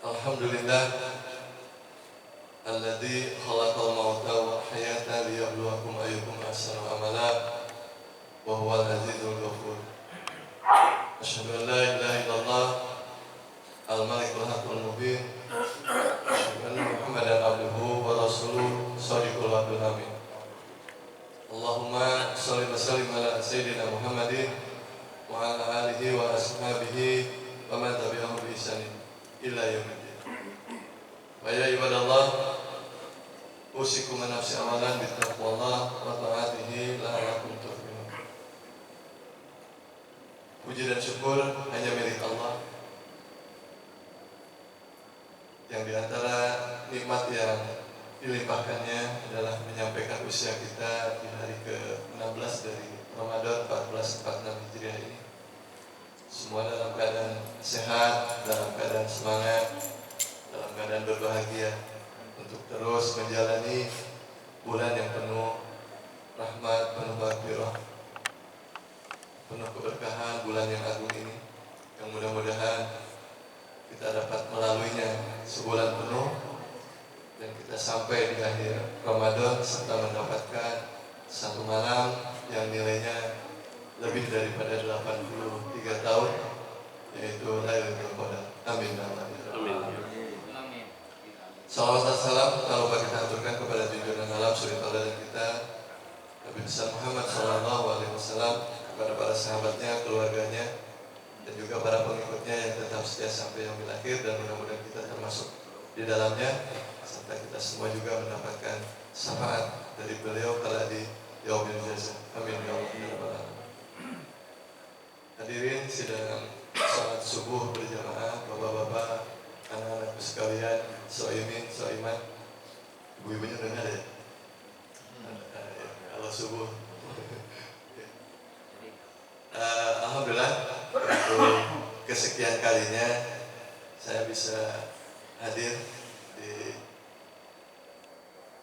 Alhamdulillah alladzi khalaqal mauta wal hayata liyabluwakum ayyukum ahsanu amala wa huwal azizul ghafur. Asyhadu an la ilaha illallah al-malikul haqqul mubin. Asyhadu anna Muhammadan abduhu wa rasuluhu shadiqul wa'dul amin. Allahumma shalli wa sallim ala sayyidina Muhammadin wa ala alihi wa ashabihi wa man tabi'ahum bi ihsanin ila yaumil din. Wa ya ibadallah, usikum wa nafsi amalan bittaqwallah wa ta'atihi la'allakum tuflihun. Puji dan syukur hanya milik Allah, yang diantara nikmat yang dilimpahkannya adalah menyampaikan usia kita di hari ke-16 dari Ramadan 1446 Hijriah ini. Semua dalam keadaan sehat, dalam keadaan semangat, dalam keadaan berbahagia untuk terus menjalani bulan yang penuh rahmat, penuh maghfirah, penuh keberkahan, bulan yang agung ini, yang mudah-mudahan kita dapat melaluinya sebulan penuh dan kita sampai di akhir Ramadan serta mendapatkan satu malam yang nilainya lebih daripada 83 tahun, yaitu Lailatul Qadar. Amin. Amin. Salawat dan salam kalau kita aturkan kepada junjungan alam suri tauladan kita Nabi besar Muhammad sallallahu alaihi wasallam, kepada para sahabatnya, keluarganya, dan juga para pengikutnya yang tetap setia sampai yaumil akhir, dan mudah-mudahan kita termasuk di dalamnya, serta kita semua juga mendapatkan syafaat dari beliau kala di yaumil jaza. Amin ya Allah. Hadirin sidang salat subuh berjamaah, bapak-bapak, anak-anakku sekalian, soimin, soiman, ibu-ibunya dengar ya? Kalau subuh. Alhamdulillah, untuk kesekian kalinya saya bisa hadir di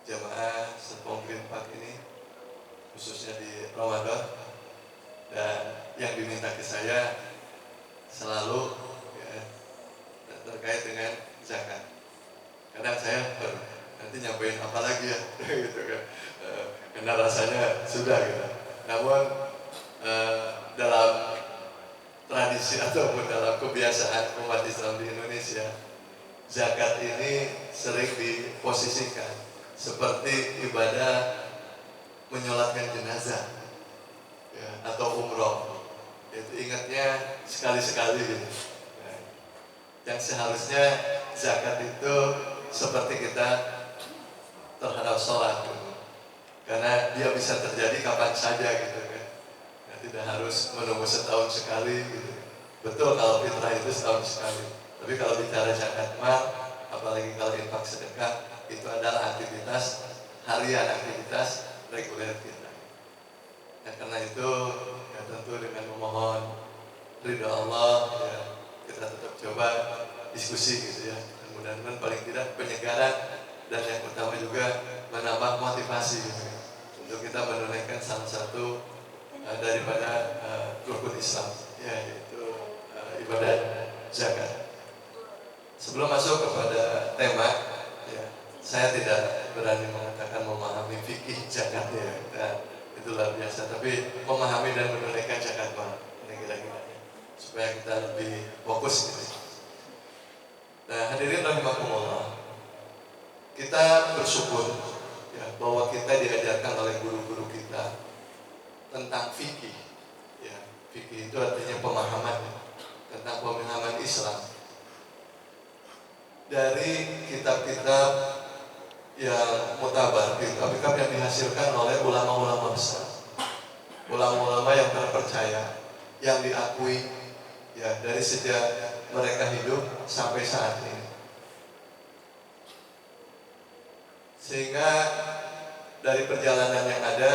jamaah Serpong Green Park ini, khususnya di Ramadan. Dan yang diminta ke saya selalu ya, terkait dengan zakat. Kadang saya nanti nyampein apa lagi ya, gitu kan? Karena rasanya sudah gitu. Namun dalam tradisi ataupun dalam kebiasaan umat Islam di Indonesia, zakat ini sering diposisikan seperti ibadah menyolatkan jenazah ya, atau umroh. Itu ingatnya sekali-sekali gitu. Ya. Yang seharusnya zakat itu seperti kita terhadap sholat gitu. Karena dia bisa terjadi kapan saja gitu kan. Ya, tidak harus menunggu setahun sekali gitu. Betul kalau fitrah itu setahun sekali. Tapi kalau bicara zakat mal, apalagi kalau infak sedekah, itu adalah aktivitas harian, aktivitas reguler kita. Ya, karena itu ya, tentu dengan memohon ridha Allah ya, kita tetap coba diskusi gitu ya. Mudah-mudahan paling tidak penyegaran dan yang utama juga menambah motivasi gitu, untuk kita menunaikan salah satu daripada rukun Islam, yaitu ibadah zakat. Sebelum masuk kepada tema, ya, saya tidak berani mengatakan memahami fikih zakat ya. Itu luar biasa, tapi memahami dan menunaikan zakat mal ini kira-kira supaya kita lebih fokus gitu. Nah, hadirin rahimakumullah, kita bersyukur ya bahwa kita diajarkan oleh guru-guru kita tentang fikih. Ya, fikih itu artinya pemahaman ya, tentang pemahaman Islam dari kitab-kitab yang mutabar, kitab-kitab yang dihasilkan oleh ulama-ulama besar, ulama-ulama yang terpercaya, yang diakui ya dari sejak mereka hidup sampai saat ini. Sehingga dari perjalanan yang ada,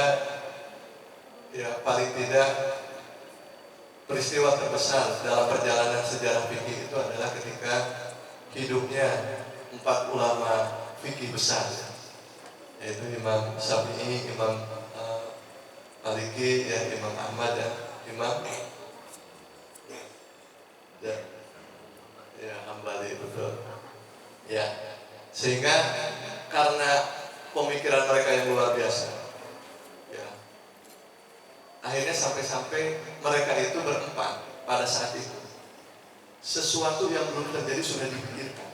ya paling tidak peristiwa terbesar dalam perjalanan sejarah fikih itu adalah ketika hidupnya 4 ulama fikih besar, yaitu Imam Syafi'i, Imam Maliki, ya, Imam Ahmad, dan Imam ya, Hambali, betul. Ya, sehingga karena pemikiran mereka yang luar biasa, ya, akhirnya sampai-sampai mereka itu berempat pada saat itu. Sesuatu yang belum terjadi sudah dipikirkan.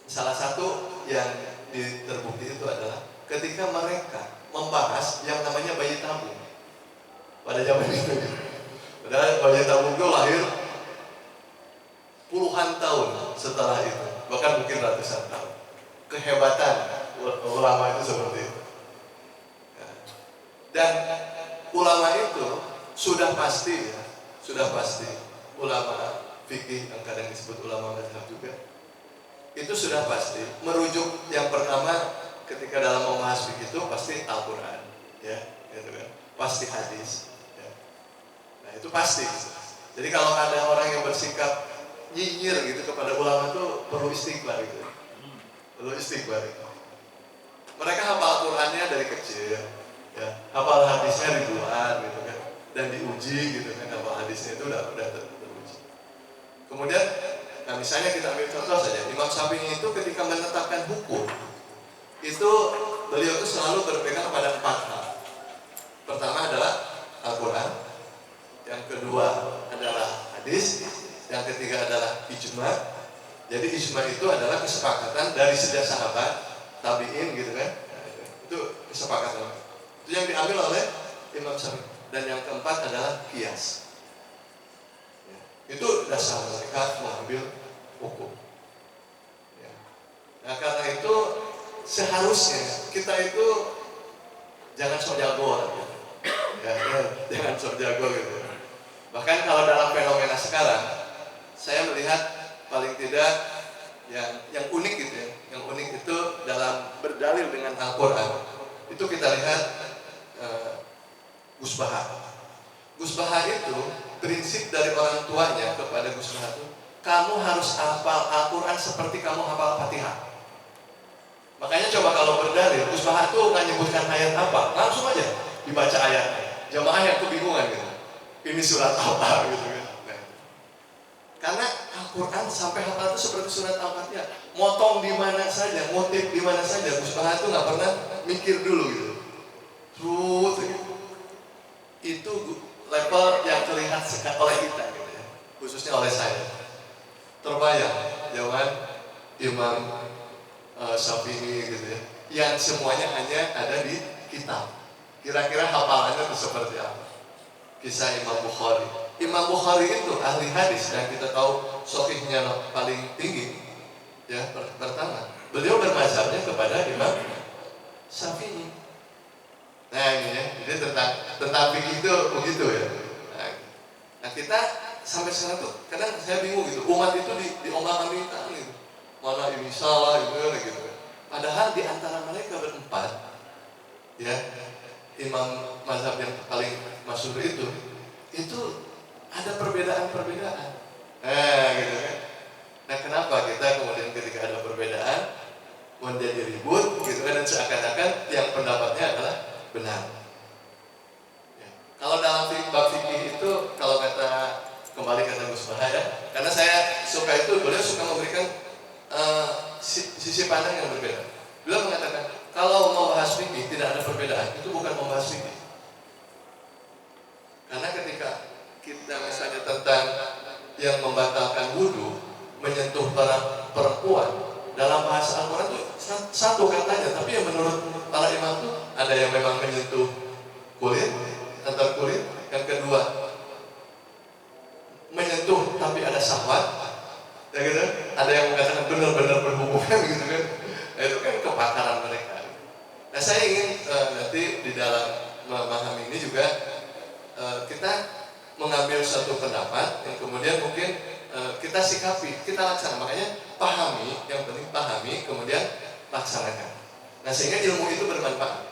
Salah satu yang terbukti itu adalah ketika mereka membahas yang namanya bayi tabung pada zaman itu. Padahal bayi tabung itu lahir puluhan tahun setelah itu, bahkan mungkin ratusan tahun. Kehebatan ulama itu seperti itu. Dan ulama itu sudah pasti, ya, sudah pasti ulama fikih yang kadang disebut ulama mazhab juga, itu sudah pasti merujuk yang pertama ketika dalam membahas fikih itu pasti Al-Quran, ya, gitu kan, pasti hadis, ya. Nah itu pasti. Jadi kalau ada orang yang bersikap nyinyir gitu kepada ulama itu perlu istighfar gitu, perlu istighfar. Mereka hafal Al-Qurannya dari kecil, ya, hafal hadisnya ribuan gitu kan, dan diuji gitu kan, hafal hadisnya itu udah teruji. Kemudian, nah misalnya kita ambil contoh saja, Imam Syafi'i itu ketika menetapkan hukum, itu beliau itu selalu berpegang pada 4 hal. Pertama adalah Al-Quran, yang kedua adalah hadis, yang ketiga adalah ijma. Jadi ijma itu adalah kesepakatan dari sejak sahabat, tabi'in gitu kan, itu kesepakatan. Itu yang diambil oleh Imam Syafi'i. Dan yang keempat adalah qiyas. Itu dasar mereka mengambil hukum. Ya. Nah karena itu seharusnya kita itu jangan sok jago, ya, jangan sok jago gitu. Bahkan kalau dalam fenomena sekarang, saya melihat paling tidak yang unik gitu ya, yang unik itu dalam berdalil dengan Al-Quran. Itu kita lihat Gus Bahar. Gus Bahar itu prinsip dari orang tuanya kepada Gus Bahar itu, kamu harus hafal Al-Quran seperti kamu hafal Fatihah. Makanya coba kalau berdalil, Gus Bahar itu nggak nyebutkan ayat apa, langsung aja dibaca ayatnya. Jamaah yang kebingungan gitu, ini surat apa gitu kan. Nah, karena Al-Quran sampai hafal itu seperti surat Al-Fatihah, motong di mana saja, motif di mana saja, Gus Bahar itu nggak pernah mikir dulu gitu. Terus gitu. Itu level yang terlihat oleh kita gitu ya, khususnya oleh saya. Terbayang zaman Imam Syafi'i gitu ya, yang semuanya hanya ada di kitab. Kira-kira hafalannya itu seperti apa? Kisah Imam Bukhari. Imam Bukhari itu ahli hadis dan kita tahu sahihnya paling tinggi. Ya, pertama, beliau bermazhabnya kepada Imam Syafi'i. Nah ini ya, jadi tentang fikih itu begitu ya. Nah kita sampai sekarang tuh, kadang saya bingung gitu, umat itu diombang-ambingkan gitu, mana ini salah gitu. Padahal di antara mereka berempat, ya, imam mazhab yang paling masyhur itu ada perbedaan-perbedaan. Gitu kan. Nah kenapa kita kemudian ketika ada perbedaan menjadi ribut gitu kan, dan seakan-akan yang pendapatnya adalah benar. Ya. Kalau dalam bab fikih itu, kalau kembali kata Gus Bahar ya, karena saya suka itu, beliau suka memberikan sisi pandang yang berbeda. Beliau mengatakan kalau membahas fikih tidak ada perbedaan, itu bukan membahas fikih. Karena ketika kita misalnya tentang yang membatalkan wudu menyentuh para perempuan dalam bahasa Al-Quran itu satu katanya, tapi yang menurut para imam itu ada yang memang menyentuh kulit, antar kulit. Yang kedua menyentuh tapi ada syahwat, ya gitu. Ada yang mengatakan benar-benar berhubungan gitu kan. Nah, itu kan kepakaran mereka. Nah saya ingin nanti di dalam memahami ini juga kita mengambil satu pendapat yang kemudian mungkin kita sikapi, kita laksanakan. Makanya pahami, yang penting pahami, kemudian laksanakan. Nah sehingga ilmu itu bermanfaat.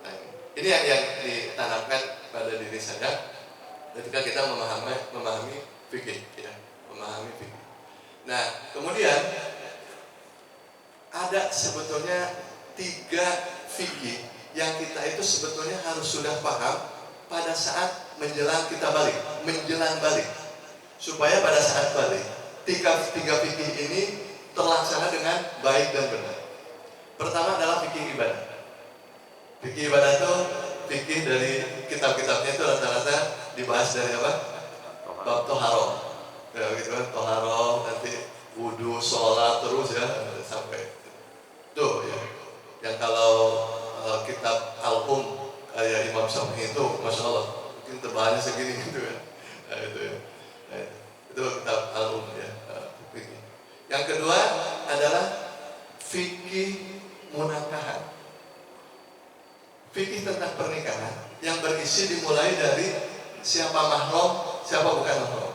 Nah, ini yang ditanamkan pada diri saya ketika kita memahami fikih, ya, memahami fikih. Nah kemudian ada sebetulnya 3 fikih yang kita itu sebetulnya harus sudah paham pada saat menjelang balik, supaya pada saat balik tiga fikih ini terlaksana dengan baik dan benar. Pertama adalah fikih ibadah. Fikih ibadah itu fikih dari kitab-kitabnya itu rata-rata dibahas dari apa? Bab toharoh. Ya, gitu kan, toharoh, nanti wudhu, sholat terus ya sampai itu ya. Yang kalau kitab Al-Um kayak Imam Syafi'i itu, masya Allah, mungkin tebalannya segini gitu kan. Nah, itu ya. Nah, itu kitab Al-Um ya. Fikih. Yang kedua adalah fikih munakahat. Fikih tentang pernikahan yang berisi dimulai dari siapa mahram, siapa bukan mahram.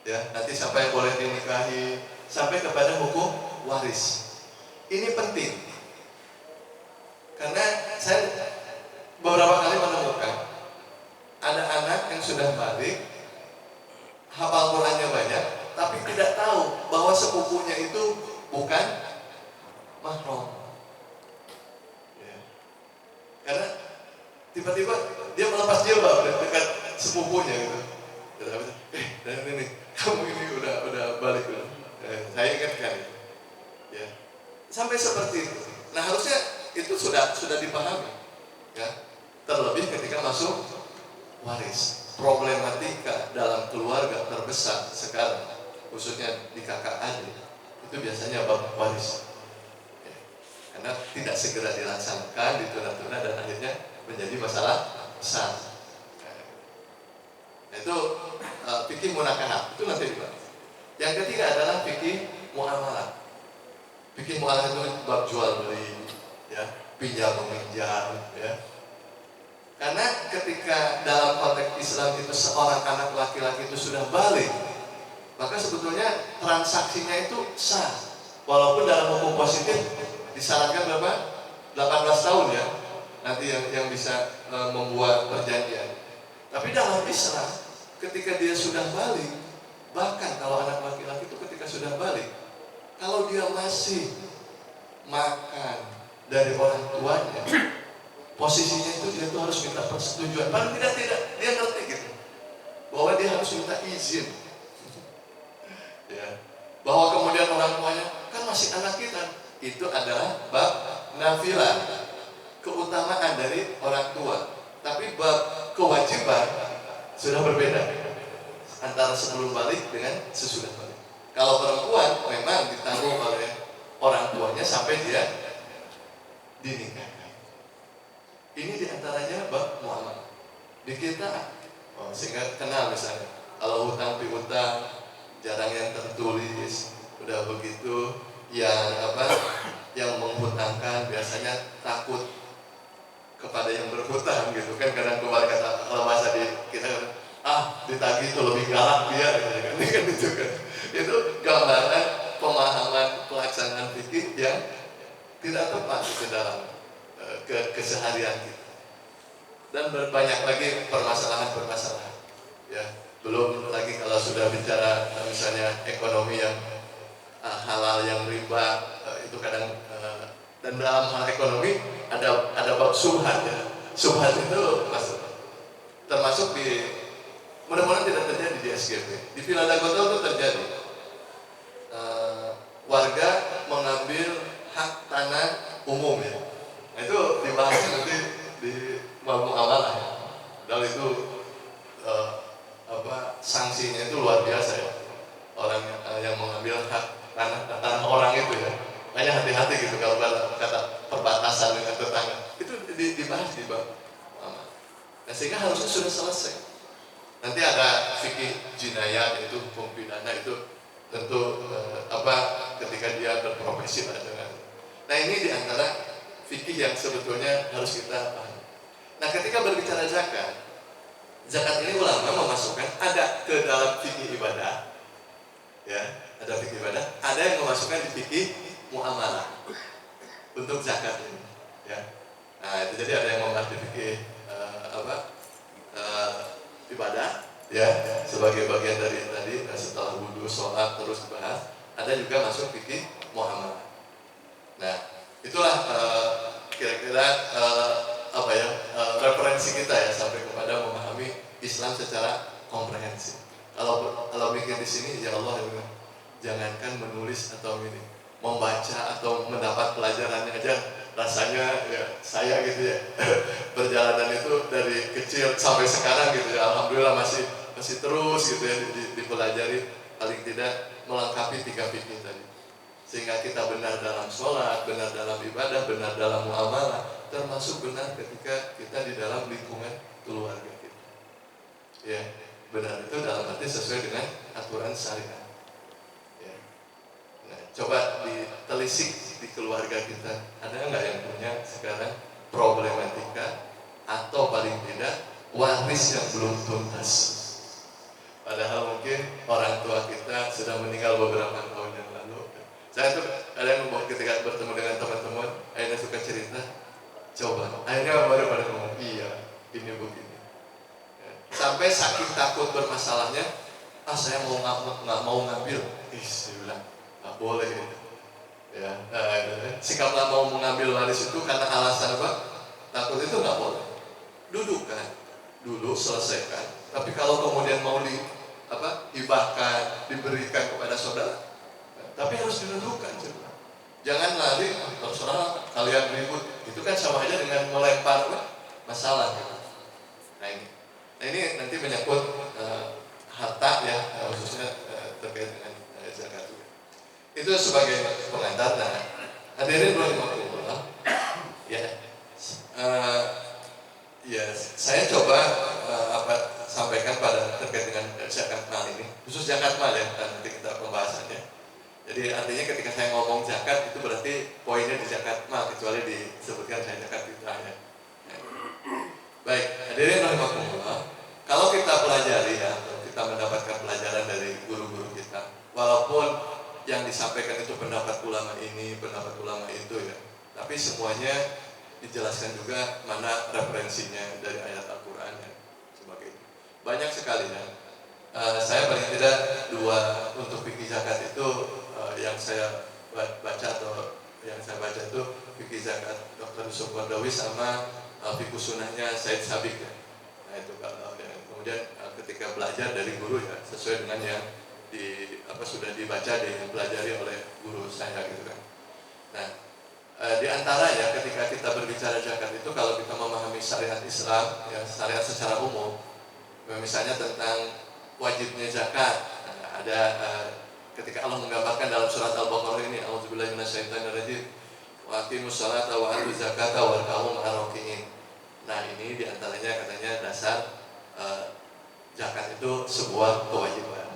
Ya, nanti siapa yang boleh dinikahi sampai kepada hukum waris. Ini penting. Karena saya beberapa kali menemukan ada anak yang sudah balik, hafal Qurannya banyak, tapi tidak tahu bahwa sepupunya itu bukan mahram. Karena tiba-tiba dia melepas jilbab dekat sepupunya gitu. Dan ini kamu ini udah balik udah. Saya ingatkan itu. Ya. Sampai seperti itu. Nah, harusnya itu sudah dipahami. Ya. Terlebih ketika masuk waris. Problematika dalam keluarga terbesar sekarang, khususnya di kakak adik, itu biasanya bab waris. Karena tidak segera dilaksanakan, ditunda-tunda dan akhirnya menjadi masalah besar. Nah, itu fikih munakahat, itu nanti dibahas. Yang ketiga adalah fikih muamalah. Fikih muamalah itu bab jual beli, ya, pinjam meminjam, ya. Karena ketika dalam konteks Islam itu seorang anak laki-laki itu sudah balik, maka sebetulnya transaksinya itu sah, walaupun dalam hukum positif disyaratkan berapa? 18 tahun ya. Nanti yang bisa membuat perjanjian. Tapi dalam Islam ketika dia sudah balik, bahkan kalau anak laki-laki itu ketika sudah balik, kalau dia masih makan dari orang tuanya, posisinya itu dia tuh harus minta persetujuan. Paling tidak dia ngerti gitu bahwa dia harus minta izin. Ya. Bahwa kemudian orang tuanya kan masih anak kita. Itu adalah bab nafilah, keutamaan dari orang tua. Tapi bab kewajiban sudah berbeda antara sebelum balik dengan sesudah balik. Kalau perempuan memang ditanggung oleh orang tuanya sampai dia dinikahkan. Ini diantaranya bab muamalah. Di kita, sehingga kenal misalnya, kalau hutang piutang jarang yang tertulis, udah begitu. Yang menghutangkan biasanya takut kepada yang berhutang gitu kan. Kadang keluarga kalau bahasa di kita ditagih itu lebih galak dia gitu kan. Itu gambaran pemahaman pelaksanaan fikih yang tidak tepat di dalam keseharian kita. Dan banyak lagi permasalahan ya. Belum lagi kalau sudah bicara misalnya ekonomi yang halal yang riba, itu kadang dan dalam hal ekonomi ada bab subhat ya. Subhat itu termasuk di, mudah-mudahan tidak terjadi di SGP. Di Villa Dagoto itu terjadi warga mengambil hak tanah umum ya. Nah, itu dibahas nanti di bab muamalah ya. Dan itu sanksinya itu luar biasa ya. Orang yang mengambil hak tanah orang itu ya, makanya hati-hati gitu kalau kata perbatasan dengan tetangga itu dibahas di bab muamalah. Nah, sehingga harusnya sudah selesai. Nanti ada fikih jinayat, yaitu hukum pidana, itu tentu ketika dia berprofesi dengan. Nah, ini diantara fikih yang sebetulnya harus kita pahami. Nah, ketika berbicara zakat ini ulama memasukkan ada ke dalam fikih ibadah. Ya, ada fikih ibadah, ada yang memasukkan di fikih muamalah untuk zakat ini. Ya, nah itu jadi ada yang membahas di fikih ibadah, ya sebagai bagian dari tadi setelah wudhu, sholat terus dibahas. Ada juga masuk fikih muamalah. Nah, itulah kira-kira referensi kita ya sampai kepada memahami Islam secara komprehensif. Kalau mikir di sini, ya Allah, jangankan menulis atau ini, membaca atau mendapat pelajarannya aja rasanya ya saya gitu ya. Perjalanan itu dari kecil sampai sekarang gitu ya, alhamdulillah masih terus gitu ya dipelajari, paling tidak melengkapi 3 fikih tadi, sehingga kita benar dalam sholat, benar dalam ibadah, benar dalam muamalah, termasuk benar ketika kita di dalam lingkungan keluarga kita. Ya, benar itu dalam arti sesuai dengan aturan syariat. Ya. Nah, coba ditelisik di keluarga kita, ada nggak yang punya sekarang problematika atau paling tidak waris yang belum tuntas? Padahal mungkin orang tua kita sudah meninggal beberapa tahun yang lalu. Saya tuh kadang ketika bertemu dengan teman-teman, akhirnya suka cerita, coba, akhirnya baru pada ngomong, iya, ini begini. Sampai saking takut bermasalahnya, saya nggak mau ngambil, saya bilang, nggak boleh gitu. Ya, sikaplah mau mengambil waris itu karena alasan apa? Takut itu nggak boleh. Dudukkan dulu, selesaikan. Tapi kalau kemudian mau hibahkan, diberikan kepada saudara, tapi harus didudukkan. Jangan lari, terserah kalian ribut. Itu kan sama aja dengan melempar masalah. Nah ini nanti menyangkut harta ya, khususnya terkait dengan zakat. Itu sebagai pengantar. Nah, hadirin rahimahullah, ya, ya saya coba sampaikan pada terkait dengan zakat mal ini, khusus zakat mal ya, nanti kita pembahasannya. Jadi artinya ketika saya ngomong zakat itu berarti poinnya di zakat mal, kecuali disebutkan saya zakat fitrah ya. Baik, hadirin rahimahullah, kalau kita pelajari ya, kita mendapatkan pelajaran dari guru-guru kita, walaupun yang disampaikan itu pendapat ulama ini, pendapat ulama itu ya, tapi semuanya dijelaskan juga mana referensinya dari ayat Al-Quran dan sebagainya. Banyak sekali ya. Saya paling tidak 2 untuk fikih zakat itu yang saya baca atau yang saya baca itu fikih zakat Dr. Yusuf Qaradawi sama fikih sunnahnya Said Sabiq ya. Nah itu kalau ya. Kemudian ketika belajar dari guru ya sesuai dengan yang sudah dibaca dipelajari oleh guru saya gitu kan. Nah di antaranya ketika kita berbicara zakat itu, kalau kita memahami syariat Islam ya, syariat secara umum, misalnya tentang wajibnya zakat, ada ketika Allah menggambarkan dalam surat Al-Baqarah ini, a'udzubillahi minasyaitonirrajim, wa aqimus sholata wa atuz zakata warka'u ma'ar raki'in. Nah ini diantaranya katanya dasar zakat itu sebuah kewajiban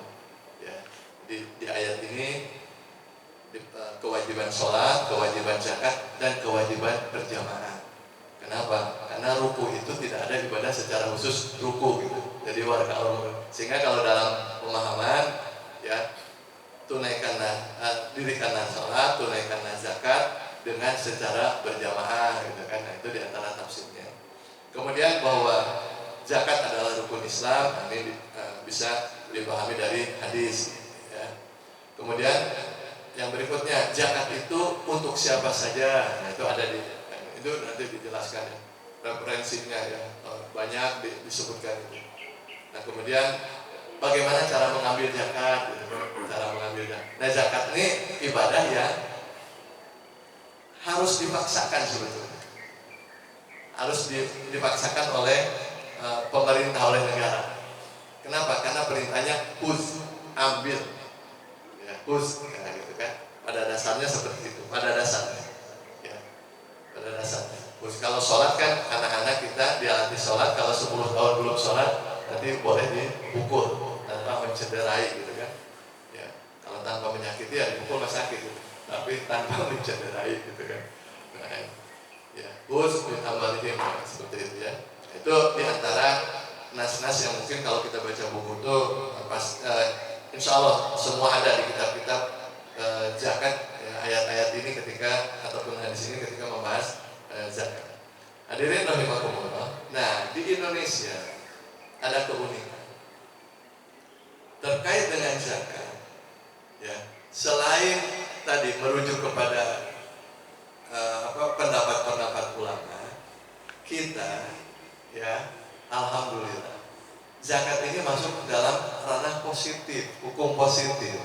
ya. Di ayat ini kewajiban sholat, kewajiban zakat, dan kewajiban berjamaah. Kenapa? Karena ruku itu tidak ada ibadah secara khusus ruku gitu. Jadi sehingga kalau dalam pemahaman ya, dirikanlah sholat, tunaikanlah zakat dengan secara berjamaah gitu kan. Nah, itu diantara tafsirnya. Kemudian bahwa zakat adalah rukun Islam, ini bisa dipahami dari hadis ya. Kemudian yang berikutnya, zakat itu untuk siapa saja. Nah itu ada itu nanti dijelaskan ya, referensinya ya, banyak disebutkan itu. Nah kemudian bagaimana cara mengambil zakat, cara mengambil zakat. Nah zakat ini ibadah yang harus dipaksakan sebetulnya, harus dipaksakan oleh pemerintah, oleh negara. Kenapa? Karena perintahnya khudz, ambil ya, khudz ya, gitu kan. Pada dasarnya seperti itu, pada dasarnya ya, pada dasarnya. Khudz. Kalau sholat kan anak-anak kita dilatih sholat, kalau 10 tahun belum sholat nanti boleh dipukul tanpa mencederai gitu kan ya. Kalau tanpa menyakiti ya dipukul mas sakit gitu, tapi tanpa mencederai gitu kan. Nah ya, khudz amalihim seperti itu ya. Itu diantara nas-nas yang mungkin kalau kita baca buku itu insya Allah semua ada di kitab-kitab zakat ya, ayat-ayat ini ketika ataupun hadis ini ketika membahas zakat. Hadirin rahimakumullah. Nah di Indonesia ada keunikan terkait dengan zakat ya. Selain tadi merujuk kepada pendapat-pendapat ulama, kita ya alhamdulillah zakat ini masuk dalam ranah positif, hukum positif.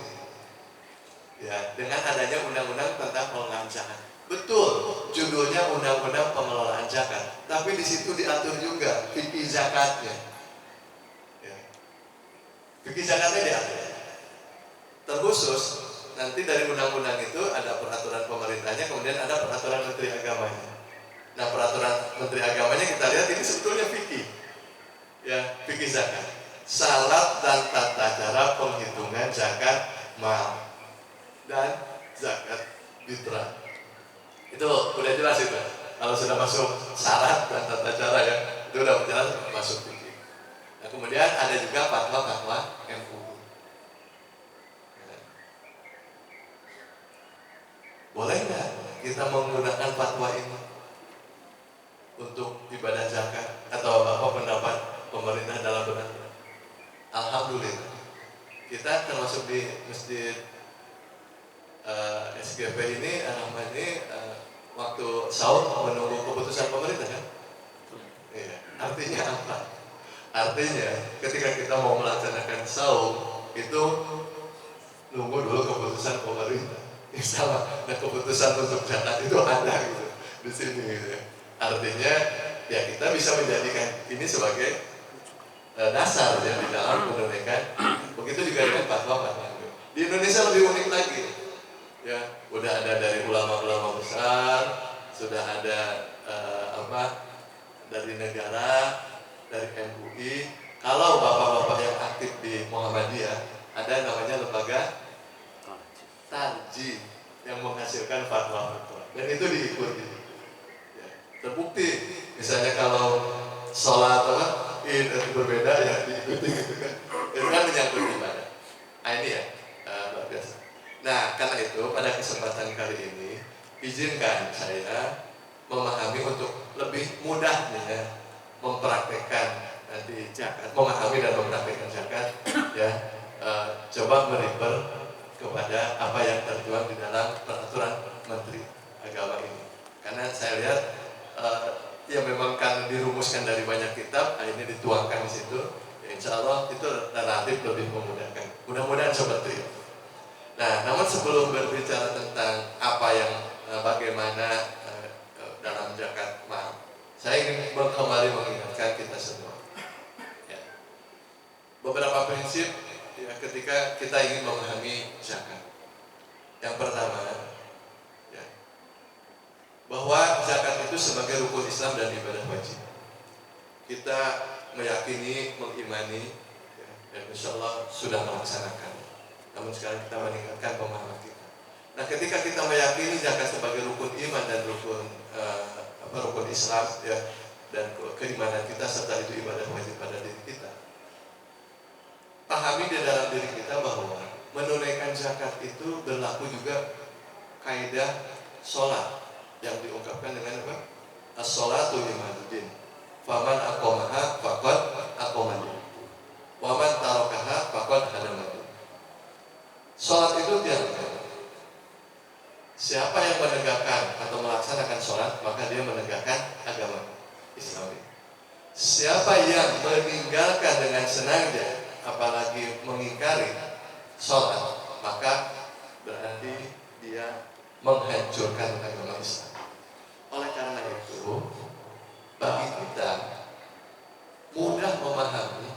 Ya, dengan adanya undang-undang tentang pengelolaan zakat. Betul, judulnya undang-undang pengelolaan zakat, tapi di situ diatur juga fikih zakatnya. Ya. Fikih zakatnya diatur. Terkhusus nanti dari undang-undang itu ada peraturan pemerintahnya, kemudian ada peraturan menteri agamanya. Nah, peraturan menteri agamanya kita lihat ini sebetulnya fikih. Ya, fikih zakat. Syarat dan tata cara penghitungan zakat mal dan zakat fitrah. Itu udah jelas itu. Kalau sudah masuk syarat dan tata cara ya, itu udah jelas masuk fikih. Nah, kemudian ada juga fatwa-fatwa MUI. Ya. Boleh nggak kita menggunakan fatwa ini untuk ibadah zakat atau apa pendapat pemerintah dalam benar? Alhamdulillah, kita termasuk di masjid SGP ini waktu sahur menunggu keputusan pemerintah kan? Iya. Artinya apa? Artinya ketika kita mau melaksanakan sahur itu nunggu dulu keputusan pemerintah. Sama. Nah, keputusan untuk zakat itu ada gitu di sini gitu ya. Artinya ya kita bisa menjadikan ini sebagai dasar ya di dalam menunaikan. Begitu juga dengan fatwa-fatwa. Di Indonesia lebih unik lagi. Ya, udah ada dari ulama-ulama besar, sudah ada dari negara, dari MUI. Kalau bapak-bapak yang aktif di Muhammadiyah, ada namanya lembaga Tarjih yang menghasilkan fatwa-fatwa, dan itu diikuti. Ya, terbukti, misalnya kalau sholat Id itu berbeda ya diikuti gitu kan. Itu kan menyangkut ibadah. Nah, ini ya luar biasa. Nah, karena itu pada kesempatan kali ini izinkan saya memahami untuk lebih mudah ya, mempraktekkan nanti zakat, memahami dan mempraktekkan zakat ya. Coba merefer kepada apa yang tertuang di dalam peraturan Menteri Agama ini. Karena saya lihat ya memang kan dirumuskan dari banyak kitab, akhirnya dituangkan di situ. Ya, insya Allah itu relatif lebih memudahkan. Mudah-mudahan seperti itu. Nah, namun sebelum berbicara tentang apa yang bagaimana dalam zakat mal, saya ingin kembali mengingatkan kita semua. Ya. Beberapa prinsip ya, ketika kita ingin memahami zakat. Yang pertama, ya, bahwa zakat itu sebagai rukun Islam dan ibadah wajib. Kita meyakini, mengimani, ya, dan insya Allah sudah melaksanakan. Namun sekarang kita meningkatkan pemahaman kita. Nah, ketika kita meyakini zakat sebagai rukun iman dan rukun Islam ya, dan keimanan kita serta itu ibadah wajib pada diri kita, pahami di dalam diri kita bahwa menunaikan zakat itu berlaku juga kaidah sholat yang diungkapkan dengan apa? As-sholatu imaduddin. Faman aqamaha faqad aqamadin. Wa man tarakaha faqad hadamadin. Sholat itu tiada. Siapa yang menegakkan atau melaksanakan sholat, maka dia menegakkan agama Islam. Siapa yang meninggalkan dengan sengaja, apalagi mengingkari sholat, maka berarti dia menghancurkan agama Islam. Oleh karena itu, bagi kita mudah memahami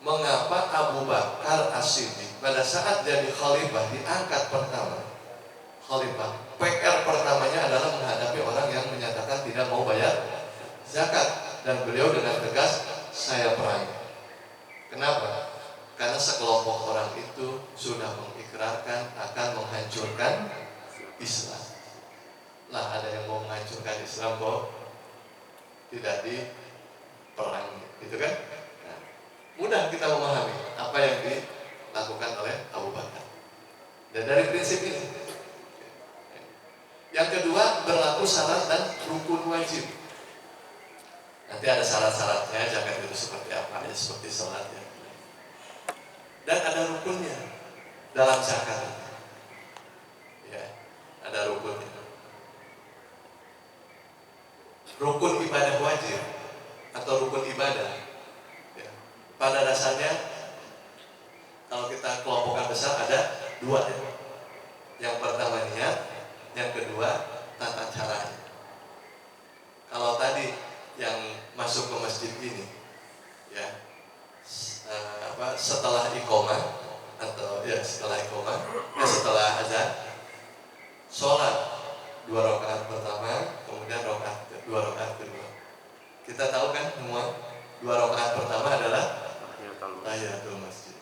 mengapa Abu Bakar As-Siddiq pada saat jadi khalifah diangkat pertama. Khalifah, PR pertamanya adalah menghadapi orang yang menyatakan tidak mau bayar zakat, dan beliau dengan tegas, saya perangi. Kenapa? Karena sekelompok orang itu sudah mengikrarkan akan menghancurkan Islam. Lah, ada yang mau menghancurkan Islam kok tidak diperangi, gitu kan? Nah, mudah kita memahami apa yang dilakukan oleh Abu Bakar. Dan dari prinsip ini, yang kedua, berlaku syarat dan rukun wajib. Nanti ada syarat-syaratnya, zakat itu seperti apa, ya seperti sholat ya. Dan ada rukunnya dalam zakat. Ya, ada rukunnya. Rukun ibadah wajib atau rukun ibadah. Ya. Pada dasarnya, kalau kita kelompokkan besar ada dua ya. Yang pertama niat, yang kedua tata caranya. Kalau tadi yang masuk ke masjid ini, ya setelah iqomah atau ya setelah azan, sholat 2 rakaat pertama, kemudian dua rakaat kedua. Kita tahu kan semua 2 rakaat pertama adalah tahiyatul masjid.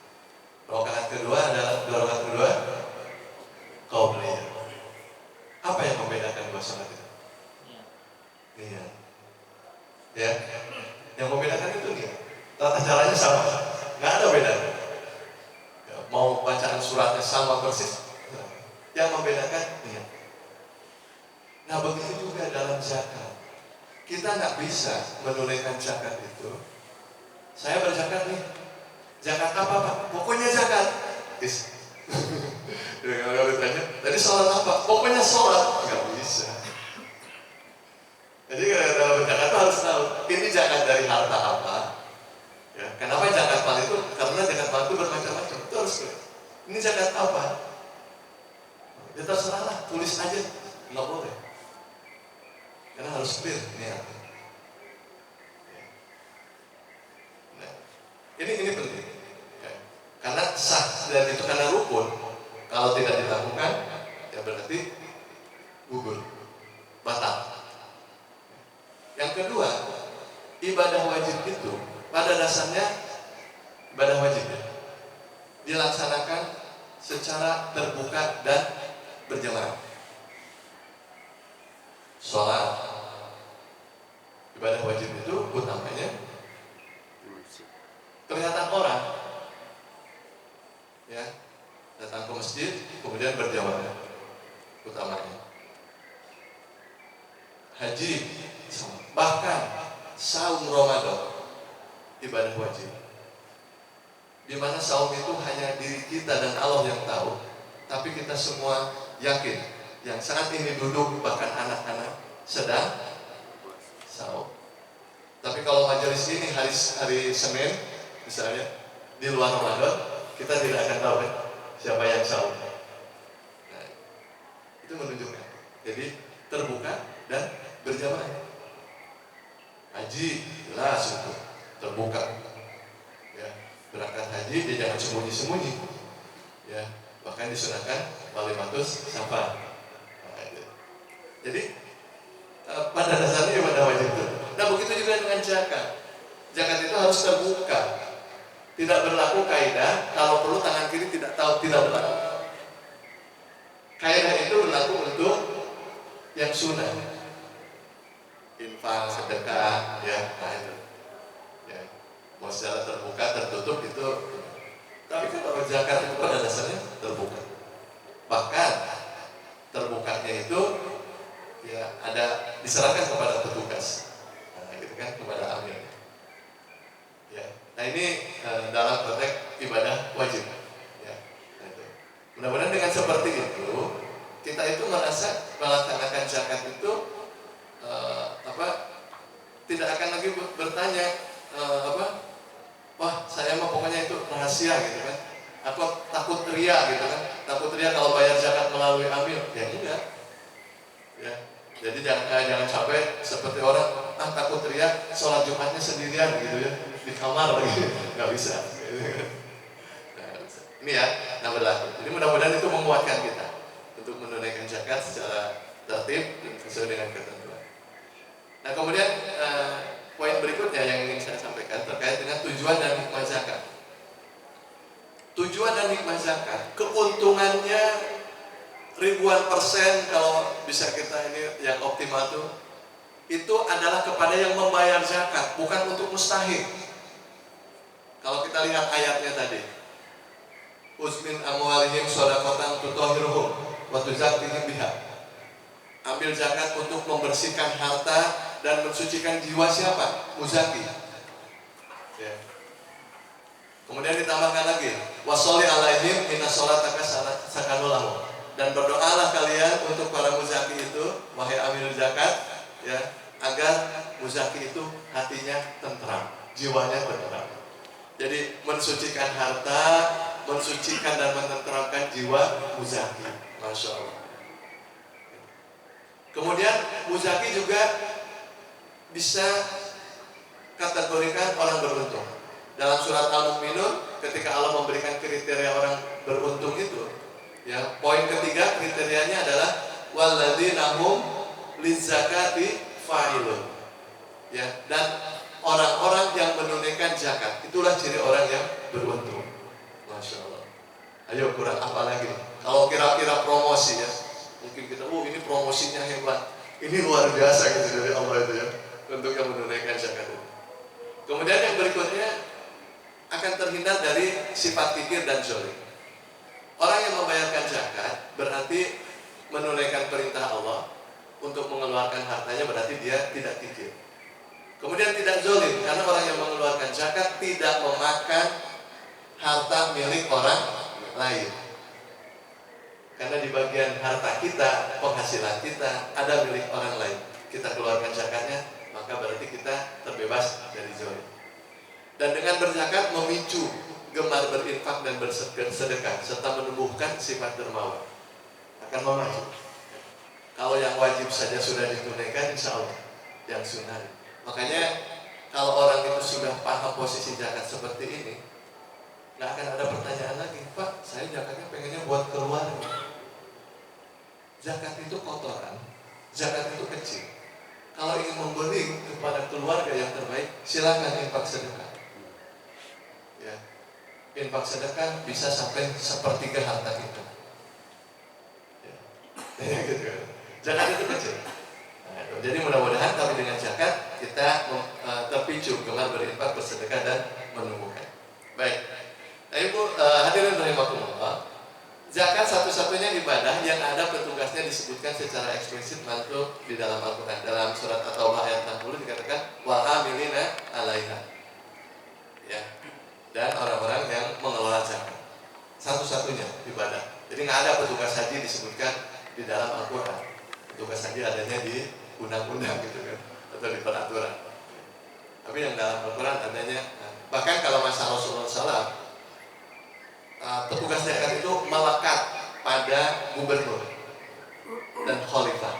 Rakaat kedua adalah 2 rakaat kedua qabliyah. Apa yang membedakan dua sholat itu? Iya. Ya. Yang membedakan itu nih. Tata caranya sama. Nggak ada bedanya. Ya, mau bacaan suratnya sama persis. Yang membedakan iya. Nah begitu juga dalam zakat. Kita nggak bisa menunaikan zakat itu. Saya berzakat nih. Zakat apa Pak? Pokoknya zakat. Kalau ditanya, tadi sholat apa? Pokoknya sholat. Nggak bisa. Jadi kalau berzakat itu harus tahu ini zakat dari harta apa. Ya, kenapa zakat mal itu? Karena zakat mal itu bermacam-macam. Itu harus tahu. Ini zakat apa? Ya terserah lah, tulis aja. Nggak boleh. Karena harus clear niatnya. Nah, ini penting. Ya. Karena sah dan itu karena rukun. Kalau tidak dilakukan, ya berarti gugur, batal. Yang kedua, ibadah wajib itu pada dasarnya ibadah wajib dilaksanakan secara terbuka dan berjamaah. Sholat, ibadah wajib itu utamanya kelihatan orang, ya, datang ke masjid kemudian berjamaah utamanya. Haji, bahkan saum Ramadan ibadah wajib. Di mana saum itu hanya diri kita dan Allah yang tahu, tapi kita semua yakin. Yang saat ini duduk bahkan anak-anak sedang saum. Tapi kalau majelis ini hari Senin misalnya di luar Ramadan, kita tidak akan tahu kan siapa yang saum. Nah, itu menunjukkan. Jadi terbuka dan berjamaah. Haji jelas itu terbuka. Ya, berangkat haji dia jangan sembunyi-sembunyi. Ya, bahkan disunahkan walimatus safar. Jadi pada dasarnya ibadah wajib itu. Nah begitu juga dengan zakat. Zakat itu harus terbuka. Tidak berlaku kaidah kalau perlu tangan kiri tidak tahu, tidak berlaku. Kaidah itu berlaku untuk yang sunnah. Infak, sedekah, ya, nah itu. Ya. Mau secara terbuka, tertutup itu. Tapi kalau zakat itu pada dasarnya terbuka. Bahkan terbukanya itu ya ada diserahkan kepada petugas, nah, gitu kan, kepada amir. Ya, nah ini dalam konteks ibadah wajib. Ya, nah itu. Mudah-mudahan dengan seperti itu kita itu merasa melaksanakan zakat itu tidak akan lagi bertanya wah saya mah pokoknya itu rahasia gitu kan. Aku takut ria gitu kan. Takut ria kalau bayar zakat melalui amir. Ya enggak. Ya. Jadi jangan sampai seperti orang takut ria sholat Jumatnya sendirian gitu ya di kamar gitu. Nggak bisa. Nah, ini ya, nah berlaku. Jadi mudah-mudahan itu menguatkan kita untuk menunaikan zakat secara tertib dan sesuai dengan ketentuan. Nah kemudian poin berikutnya yang ingin saya sampaikan terkait dengan tujuan dan hikmah zakat. Tujuan dan hikmah zakat, keuntungannya ribuan persen kalau bisa kita ini yang optimal itu adalah kepada yang membayar zakat, bukan untuk mustahik. Kalau kita lihat ayatnya tadi, Usmin amwalihim shadaqatan tutahhiruhum wa tuzakkihim biha. Ambil zakat untuk membersihkan harta dan mensucikan jiwa siapa? Muzaki. Ya. Kemudian ditambahkan lagi, washolli alaihim inna sholataka sakanul lahum. Dan berdoalah kalian untuk para muzaki itu, wahai amil zakat, ya, agar muzaki itu hatinya tentram, jiwanya tentram. Jadi mensucikan harta, mensucikan dan menenteramkan jiwa muzaki. Masya Allah. Kemudian muzaki juga bisa kategorikan orang beruntung. Dalam surat Al-Mu'minun, ketika Allah memberikan kriteria orang beruntung itu, ya, poin ketiga kriterianya adalah walladzina hum lizakati fa'ilun. Ya, dan orang-orang yang menunaikan zakat, itulah ciri orang yang beruntung. Masya Allah. Ayo kurang apa lagi? Kalau kira-kira promosi ya, mungkin kita, ini promosinya hebat, ini luar biasa gitu dari Allah itu ya, untuk yang menunaikan zakat itu. Kemudian yang berikutnya akan terhindar dari sifat kikir dan zolim. Orang yang membayarkan zakat berarti menunaikan perintah Allah untuk mengeluarkan hartanya, berarti dia tidak kikir. Kemudian tidak zolim, karena orang yang mengeluarkan zakat tidak memakan harta milik orang lain. Karena di bagian harta kita, penghasilan kita ada milik orang lain, kita keluarkan zakatnya, maka berarti kita terbebas dari zolim. Dan dengan berzakat memicu gemar berinfak dan bersedekah serta menumbuhkan sifat dermawan, akan memacu. Kalau yang wajib saja sudah ditunaikan, insya Allah yang sunnah. Makanya kalau orang itu sudah paham posisi zakat seperti ini, nggak akan ada pertanyaan lagi, Pak, saya zakatnya pengennya buat keluarga. Zakat itu kotoran, zakat itu kecil. Kalau ingin memberi kepada keluarga yang terbaik, silakan infak sedekah. Ya, infak sedekah bisa sampai sepertiga harta kita. Ya, gitu. Zakat itu kecil. Nah, jadi mudah-mudahan kami dengan zakat kita terpicu gemar berinfak, bersedekah dan menumbuhkan. Baik. Nah, Ibu hadirin rahimakumullah, zakat satu-satunya ibadah yang ada petugasnya disebutkan secara eksplisit masuk di dalam Al-Quran. Dalam surat At-Taubah ayat 60 dikatakan wa amilina 'alaiha. Ya. Dan orang-orang yang mengelola zakat. Satu-satunya ibadah. Jadi nggak ada petugas haji disebutkan di dalam Al-Quran. Petugas haji adanya di undang-undang gitu kan, atau di peraturan. Tapi yang dalam Al-Quran adanya, bahkan kalau masa Rasulullah SAW, petugas zakat itu melekat pada gubernur dan khalifah.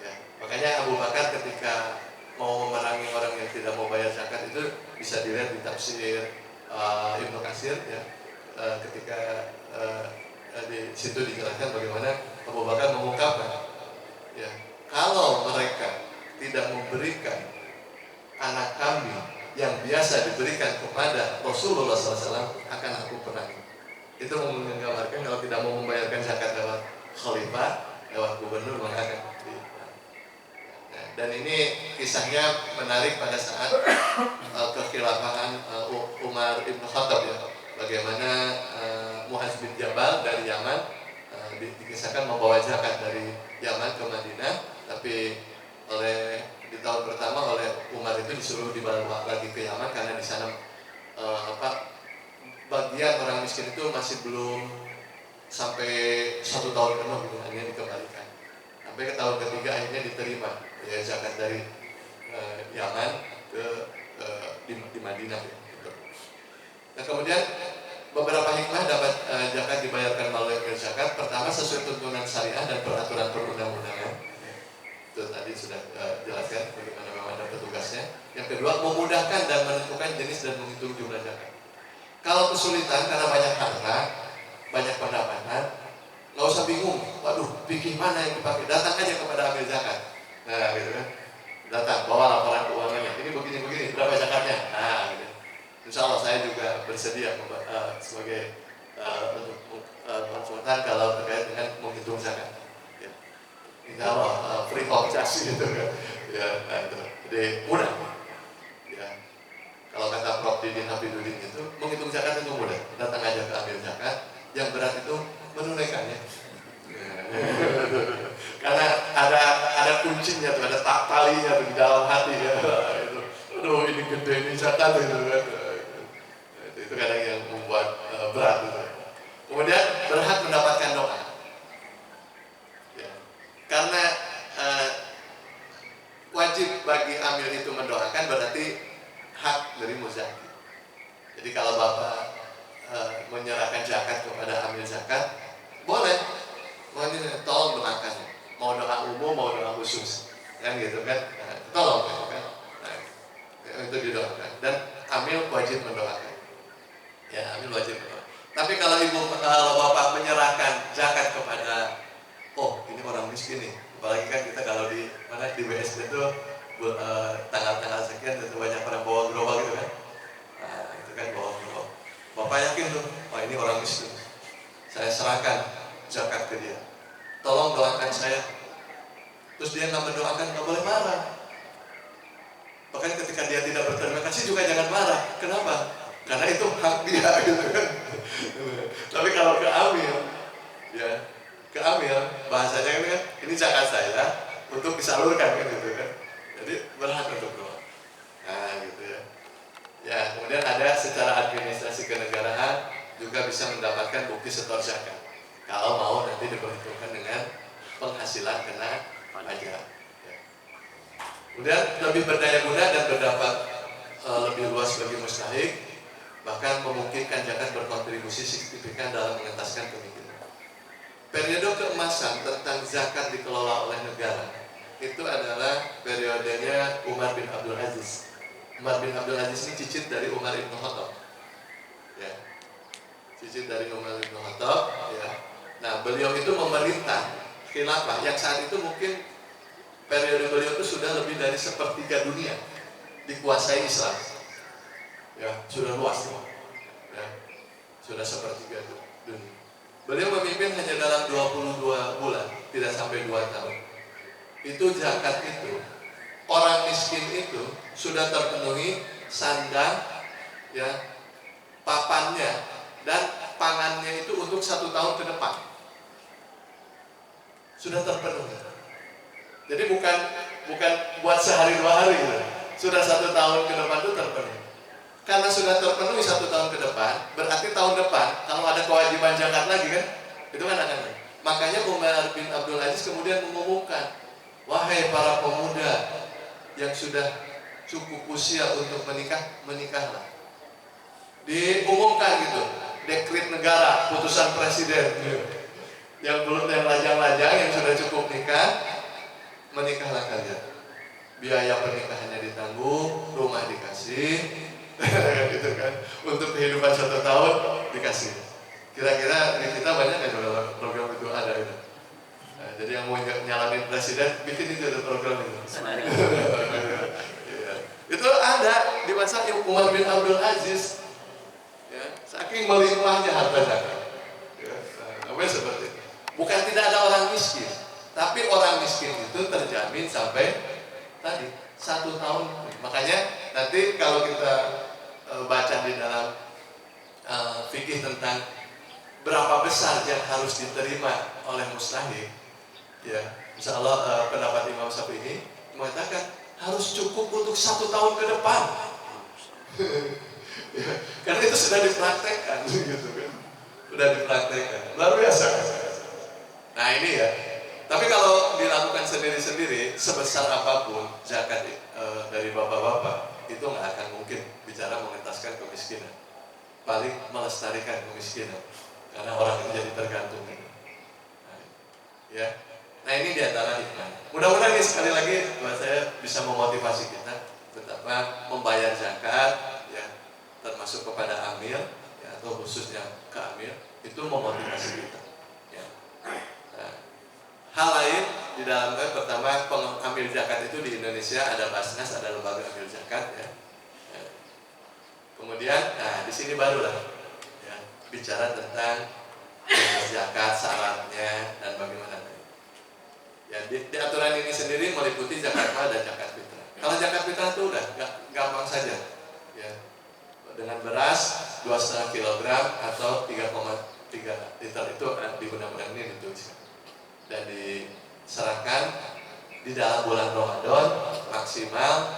Ya, makanya Abu Bakar ketika mau memerangi orang yang tidak mau bayar zakat itu bisa dilihat di tafsir Ibnu Katsir ya, ketika di situ dijelaskan bagaimana Abu Bakar mengungkapkan, ya, kalau mereka tidak memberikan anak kami yang biasa diberikan kepada Rasulullah SAW, akan aku perangi. Itu menggambarkan kalau tidak mau membayarkan zakat lewat khalifah, lewat gubernur, maka akan dan ini kisahnya menarik pada saat kekhilafahan Umar Ibn Khattab ya, bagaimana Mu'adz bin Jabal dari Yaman dikisahkan membawa zakat dari Yaman ke Madinah, tapi di tahun pertama oleh Umar itu disuruh dibawa lagi ke Yaman karena di sana bagian orang miskin itu masih belum sampai 1 tahun penuh gitu, hanya dikembalikan. Sampai ke tahun ketiga akhirnya diterima ya zakat dari Yaman di Madinah ya, gitu. Nah kemudian beberapa hikmah dapat zakat dibayarkan melalui zakat. Pertama, sesuai tuntunan syariah dan peraturan perundang-undangan. Itu tadi sudah jelaskan bagaimana memang ada petugasnya. Yang kedua, memudahkan dan menentukan jenis dan menghitung jumlah zakat. Kalau kesulitan karena banyak harta, banyak pendapatan, nggak usah bingung. Waduh, pikir mana yang dipakai? Datang aja kepada amil zakat. Nah, gitu kan? Datang, bawa laporan keuangannya. Ini begini-begini, berapa zakatnya? Nah, gitu. Insya Allah saya juga bersedia sebagai konsultan kalau terkait dengan menghitung zakat. Ya. Insya Allah free of charge gitu kan. Ya, nah itu. Jadi mudah. Ya. Kalau kata Prof. Didin Hafidudin itu, menghitung zakat itu mudah. Datang aja ke amil zakat. Yang berat itu menunaikannya. Karena ada kuncinya tuh, ada talinya tuh di dalam hati ya. Aduh, ini gede ini zakat itu kan. Itu kadang yang membuat berat gitu. Kemudian berhak mendapatkan doa ya. Karena wajib bagi amil itu mendoakan, berarti hak dari muzaki. Jadi kalau Bapak menyerahkan zakat kepada amil zakat, boleh tanggal-tanggal sekian itu banyak orang bawa gerobak gitu kan. Nah, itu kan bawa gerobak. Bapak yakin tuh, oh ini orang miskin. Saya serahkan zakat ke dia. Tolong doakan saya. Terus dia nggak mendoakan, nggak boleh marah. Bahkan ketika dia tidak berterima kasih juga jangan marah. Kenapa? Karena itu hak dia gitu kan. Tapi kalau ke Amil, ya ke Amil bahasanya kan ini zakat saya untuk disalurkan kan gitu kan. Jadi berhak untuk doa. Nah gitu ya. Ya kemudian ada secara administrasi kenegaraan juga bisa mendapatkan bukti setor zakat. Kalau mau nanti diperhitungkan dengan penghasilan kena pajak. Ya. Kemudian lebih berdaya guna dan berdampak lebih luas bagi mustahik, bahkan memungkinkan zakat berkontribusi signifikan dalam mengentaskan kemiskinan. Periode keemasan tentang zakat dikelola oleh negara itu adalah periodenya Umar bin Abdul Aziz. Umar bin Abdul Aziz ini cicit dari Umar bin Khattab. Ya. Cicit dari Umar bin Khattab, ya. Nah, beliau itu memerintah khilafah yang saat itu mungkin periode beliau itu sudah lebih dari sepertiga dunia dikuasai Islam. Ya, sudah luas ya. Sudah sepertiga dunia. Beliau memimpin hanya dalam 22 bulan, tidak sampai 2 tahun. Itu zakat itu, orang miskin itu sudah terpenuhi sandang, ya, papannya dan pangannya itu untuk 1 tahun ke depan. Sudah terpenuhi. Jadi bukan buat sehari 2 hari gitu. Sudah 1 tahun ke depan itu terpenuhi. Karena sudah terpenuhi 1 tahun ke depan, berarti tahun depan kalau ada kewajiban zakat lagi kan, itu kan akan. Makanya Umar bin Abdul Aziz kemudian mengumumkan, wahai para pemuda yang sudah cukup usia untuk menikah, menikahlah. Diumumkan gitu, dekret negara, putusan presiden. Yang belum, yang lajang-lajang, yang sudah cukup nikah, menikahlah kalian. Biaya pernikahannya ditanggung, rumah dikasih, gitu kan. Untuk kehidupan 1 tahun dikasih. Kira-kira di kita banyak nggak kalau program itu ada itu? Nah, jadi yang mau nyalamin presiden, bikin itu ada program itu. Ya. Itu ada di masa Umar bin Abdul Aziz. Ya, saking melimpahnya harta zakat. Ya, nah, seperti itu. Bukan tidak ada orang miskin, tapi orang miskin itu terjamin sampai tadi 1 tahun. Makanya nanti kalau kita baca di dalam fikih tentang berapa besar yang harus diterima oleh mustahik, ya, insya Allah pendapat Imam Syafi'i mengatakan harus cukup untuk 1 tahun ke depan. Ya, karena itu sudah dipraktekkan, gitu kan, sudah dipraktekkan, luar biasa. Nah ini ya. Tapi kalau dilakukan sendiri-sendiri, sebesar apapun zakat dari bapak-bapak itu nggak akan mungkin bicara mengentaskan kemiskinan, paling melestarikan kemiskinan, karena orang itu jadi tergantung. Nah, ya. Nah ini diantara hikmah. Mudah-mudahan ini sekali lagi buat saya bisa memotivasi kita betapa membayar zakat, ya, termasuk kepada amil, ya, atau khususnya ke amil, itu memotivasi kita. Ya. Nah, hal lain di dalamnya, pertama pengambil zakat itu di Indonesia ada Basnas, ada lembaga ambil zakat, ya. Ya. Kemudian, nah di sini barulah, ya, bicara tentang zakat, syaratnya dan bagaimana. Ya, di aturan ini sendiri meliputi zakat mal dan zakat fitrah. Kalau zakat fitrah itu udah gampang saja, ya, dengan beras 2,5 kilogram atau 3,3 liter itu di undang-undang ini dituliskan dan diserahkan di dalam bulan Ramadan maksimal,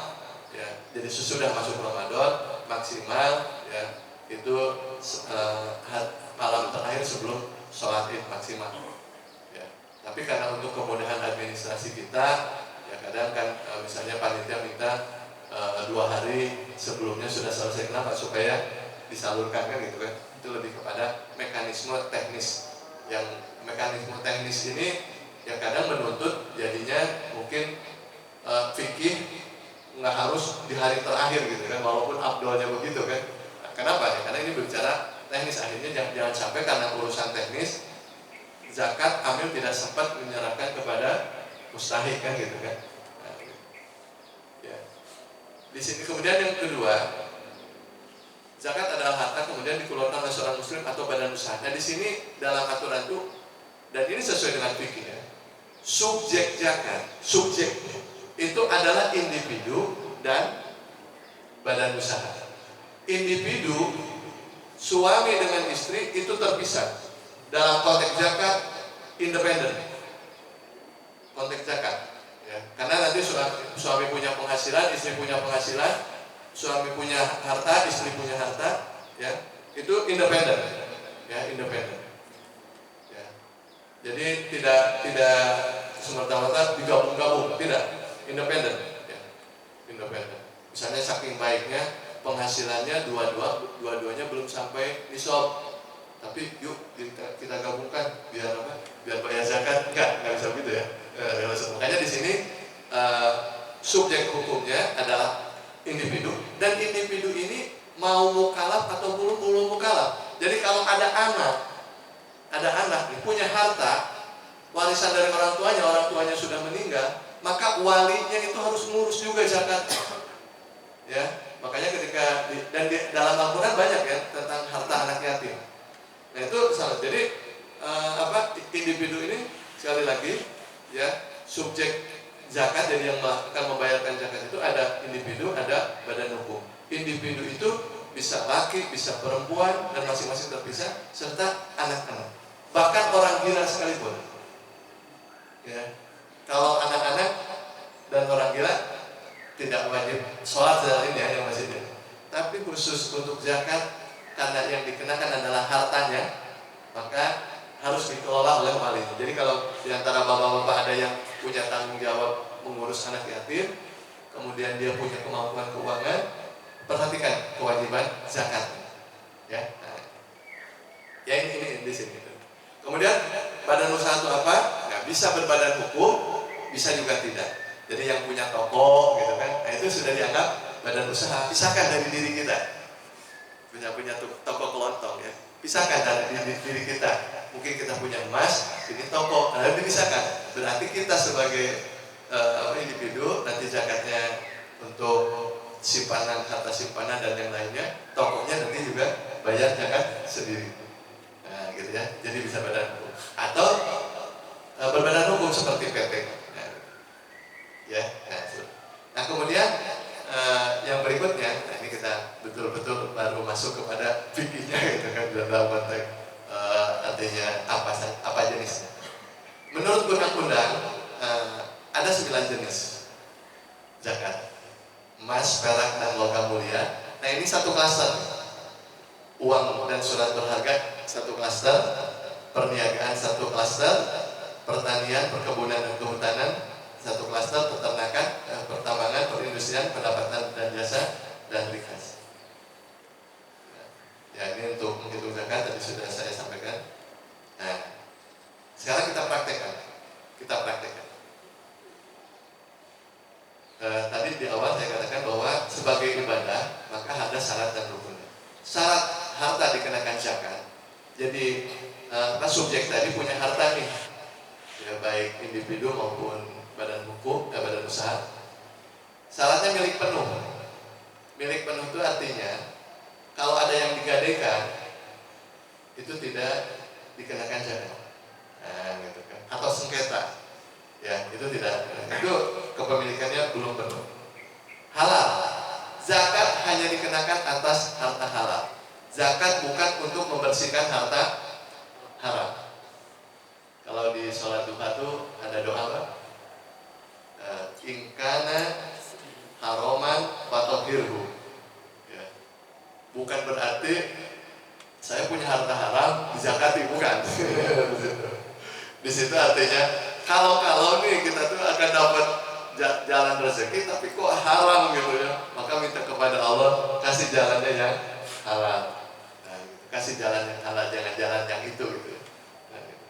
ya. Jadi sesudah masuk Ramadan maksimal, ya, itu malam terakhir sebelum sholat id maksimal. Ya. Tapi karena untuk kemudahan administrasi kita, ya kadang kan misalnya panitia minta 2 hari sebelumnya sudah selesai. Kenapa? Supaya disalurkan kan gitu kan. Itu lebih kepada mekanisme teknis. Yang mekanisme teknis ini yang kadang menuntut jadinya mungkin fikih nggak harus di hari terakhir gitu kan, walaupun abdolnya begitu kan. Nah, kenapa ya? Karena ini berbicara teknis, akhirnya jangan sampai karena urusan teknis zakat amil tidak sempat menyerahkan kepada mustahik kan gitu kan. Nah, gitu. Di sini kemudian yang kedua, zakat adalah harta kemudian dikeluarkan oleh seorang muslim atau badan usaha. Nah di sini dalam aturan itu, dan ini sesuai dengan fikih ya, subjek zakat, subjek itu adalah individu dan badan usaha. Individu suami dengan istri itu terpisah dalam konteks zakat, independen konteks zakat ya. Karena nanti suami punya penghasilan, istri punya penghasilan, suami punya harta, istri punya harta ya, itu independen ya, independen ya. Jadi tidak semerta-merta digabung-gabung, tidak, independen ya, independen. Misalnya saking baiknya penghasilannya dua-duanya belum sampai nisab, tapi yuk kita gabungkan biar apa? Biar bayar zakat. Enggak bisa begitu ya. Makanya di sini subjek hukumnya adalah individu, dan individu ini mau mukalaf atau belum mukalaf. Jadi kalau ada anak punya harta warisan dari orang tuanya sudah meninggal, maka walinya itu harus ngurus juga zakat. Ya, makanya ketika dalam Al-Quran banyak ya tentang harta anak yatim. Nah itu salah. Jadi individu ini sekali lagi ya, subjek zakat, jadi yang akan membayarkan zakat itu ada individu, ada badan hukum. Individu itu bisa laki, bisa perempuan, dan masing-masing terpisah, serta anak-anak. Bahkan orang gila sekalipun. Ya, kalau anak-anak dan orang gila tidak wajib sholat ini ya, yang masih ini. Tapi khusus untuk zakat, karena yang dikenakan adalah hartanya, maka harus dikelola oleh wali. Jadi kalau diantara bapak-bapak ada yang punya tanggung jawab mengurus anak yatim, kemudian dia punya kemampuan keuangan, perhatikan kewajiban zakat. Ya, nah, ya ini di sini. Kemudian badan usaha itu apa? Nggak bisa berbadan hukum, bisa juga tidak. Jadi yang punya toko gitu kan, nah itu sudah dianggap badan usaha. Pisahkan dari diri kita. Punya toko kelontong ya. Pisahkan dari diri kita. Mungkin kita punya emas, ini toko, nah dipisahkan. Berarti kita sebagai individu nanti zakatnya untuk simpanan, harta simpanan dan yang lainnya, tokonya nanti juga bayar zakat sendiri. Nah, gitu ya. Jadi bisa badan hukum atau berbadan hukum seperti PT. Ya, nah kemudian yang berikutnya, nah ini kita betul-betul baru masuk kepada fikihnya gitu kan, dalam konteks artinya apa jenisnya. Menurut undang-undang ada 9 jenis zakat: emas, perak, dan logam mulia. Nah ini satu klaster, uang dan surat berharga satu klaster, perniagaan satu klaster, pertanian, perkebunan, dan kehutanan satu klaster, peternakan, pertambangan, perindustrian, pendapatan dan jasa, dan rikas. Ya ini untuk menghitung zakat tadi sudah saya sampaikan. Nah, sekarang kita praktekkan. Tadi di awal saya katakan bahwa sebagai ibadah maka ada syarat dan rukunnya. Syarat harta dikenakan zakat. Jadi subjek tadi punya harta nih, ya baik individu maupun badan hukum, badan usaha. Syaratnya milik penuh. Milik penuh itu artinya kalau ada yang digadaikan itu tidak dikenakan zakat. Nah, gitu kan. Atau sengketa, ya itu tidak. Itu kepemilikannya belum penuh. Halal. Zakat hanya dikenakan atas harta halal. Zakat bukan untuk membersihkan harta haram. Kalau di sholat duha tuh ada doa apa? Ingkana haroman fatohirhu. Ya. Bukan berarti saya punya harta haram dizakati, bukan. Di situ artinya kalau nih kita tuh akan dapat jalan rezeki tapi kok haram gitu ya, maka minta kepada Allah kasih jalannya yang halal. Nah, gitu. Kasih jalan yang halal, jangan jalan yang itu gitu. Nah, gitu.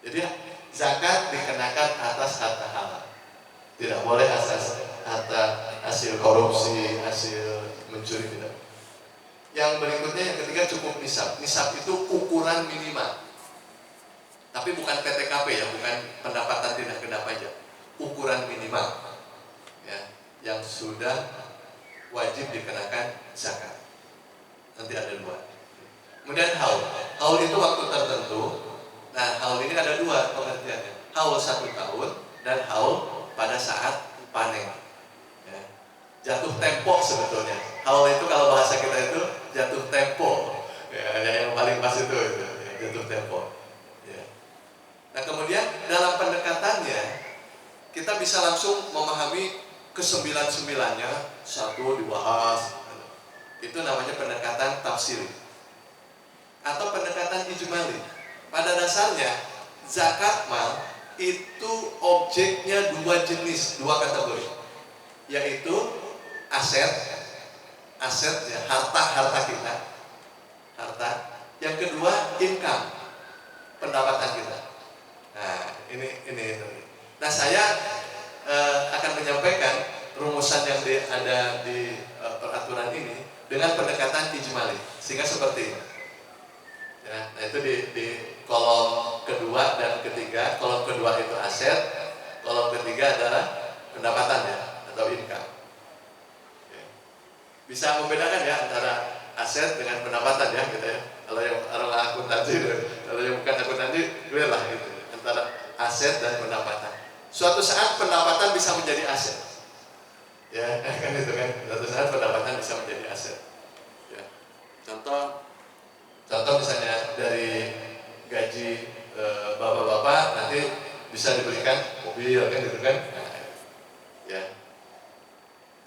Jadi zakat dikenakan atas harta halal. Tidak boleh atas harta hasil korupsi, hasil mencuri, tidak. Yang berikutnya yang ketiga cukup nisab. Nisab itu ukuran minimal. Tapi bukan PTKP ya, bukan pendapatan tidak genap aja. Ukuran minimal. Ya, yang sudah wajib dikenakan zakat. Nanti ada dua. Kemudian haul. Haul itu waktu tertentu. Nah, haul ini ada dua pengertiannya. Haul 1 tahun dan haul pada saat panen. Ya. Jatuh tempo sebetulnya. Haul itu kalau bahasa kita itu jatuh tempo. Ya, yang paling pas itu ya, jatuh tempo. Ya. Nah, kemudian dalam pendekatannya kita bisa langsung memahami kesembilan-sembilannya satu dibahas. Itu namanya pendekatan tafsir atau pendekatan ijmali. Pada dasarnya zakat mal itu objeknya dua jenis, dua kategori, yaitu aset ya, harta kita, harta. Yang kedua income, pendapatan kita. Nah, ini. Nah, saya akan menyampaikan rumusan yang ada di peraturan ini dengan pendekatan ijmali, sehingga seperti ini. Ya, nah itu di kolom kedua dan ketiga. Kolom kedua itu aset, kolom ketiga adalah pendapatan ya, atau income. Ya. Bisa membedakan ya antara aset dengan pendapatan ya, gitu ya. Kalau yang orang akuntansi, kalau yang bukan akuntansi, clear lah gitu. Antara aset dan pendapatan. Suatu saat pendapatan bisa menjadi aset. Ya, kan itu kan. Suatu saat pendapatan bisa menjadi aset. Ya. Contoh misalnya dari gaji bapak-bapak nanti bisa diberikan mobil kan gitu kan. Nah, ya.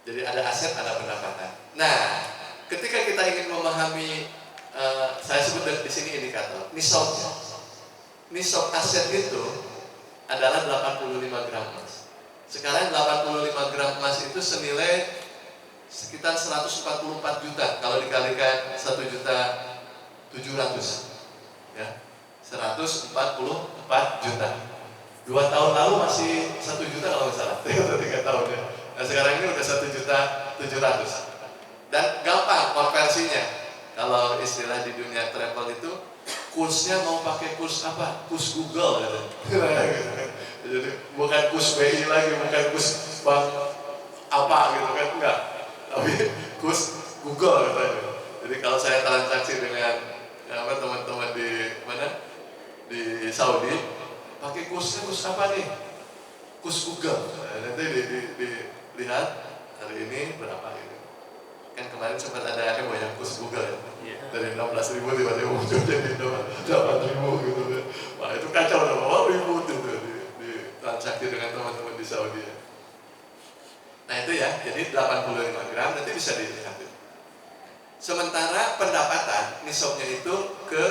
Jadi ada aset, ada pendapatan. Nah, ketika kita ingin memahami saya sebut di sini indikator nisabnya. Nisab aset itu adalah 85 gram emas. Sekarang 85 gram emas itu senilai sekitar 144 juta kalau dikalikan 1.700.000 ya, 144 juta. 2 tahun lalu masih 1 juta kalau nggak salah, 3 tahun ya. Nah sekarang ini udah 1.700.000 dan gampang konversinya. Kalau istilah di dunia travel itu kursnya mau pakai kurs apa? Kurs Google gitu. Jadi bukan kurs BI lagi, bukan kurs bank apa gitu kan, enggak. Tapi kurs Google katanya. Jadi kalau saya transaksi dengan teman-teman di mana? Di Saudi, pakai kursnya kurs apa nih? Kurs Google. Nah, nanti dilihat hari ini berapa gitu. Kan kemarin sempat ada yang kurs Google ya. Dari 16.000 tiba-tiba muncul jadi 8.000 gitu. Wah itu kacau dong, wah ribut itu di transaksi dengan teman-teman di Saudi ya. Nah itu ya, jadi 85 gram nanti bisa dilihat. Sementara pendapatan nisabnya itu ke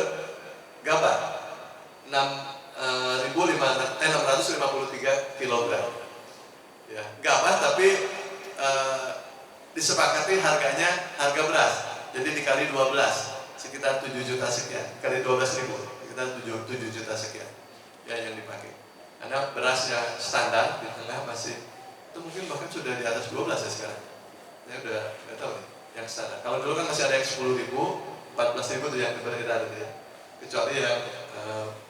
gabah 653 kilogram. Ya, gabah tapi disepakati harganya harga beras. Jadi dikali 12 sekitar 7 juta sekian, kali 12.000 sekitar 7 juta sekian ya yang dipakai. Karena berasnya standar di tengah masih itu mungkin bahkan sudah di atas 12 ya sekarang. Saya udah nggak tahu nih yang standar. Kalau dulu kan masih ada yang 10.000, 14.000 tuh yang beredar gitu ya. Kecuali yang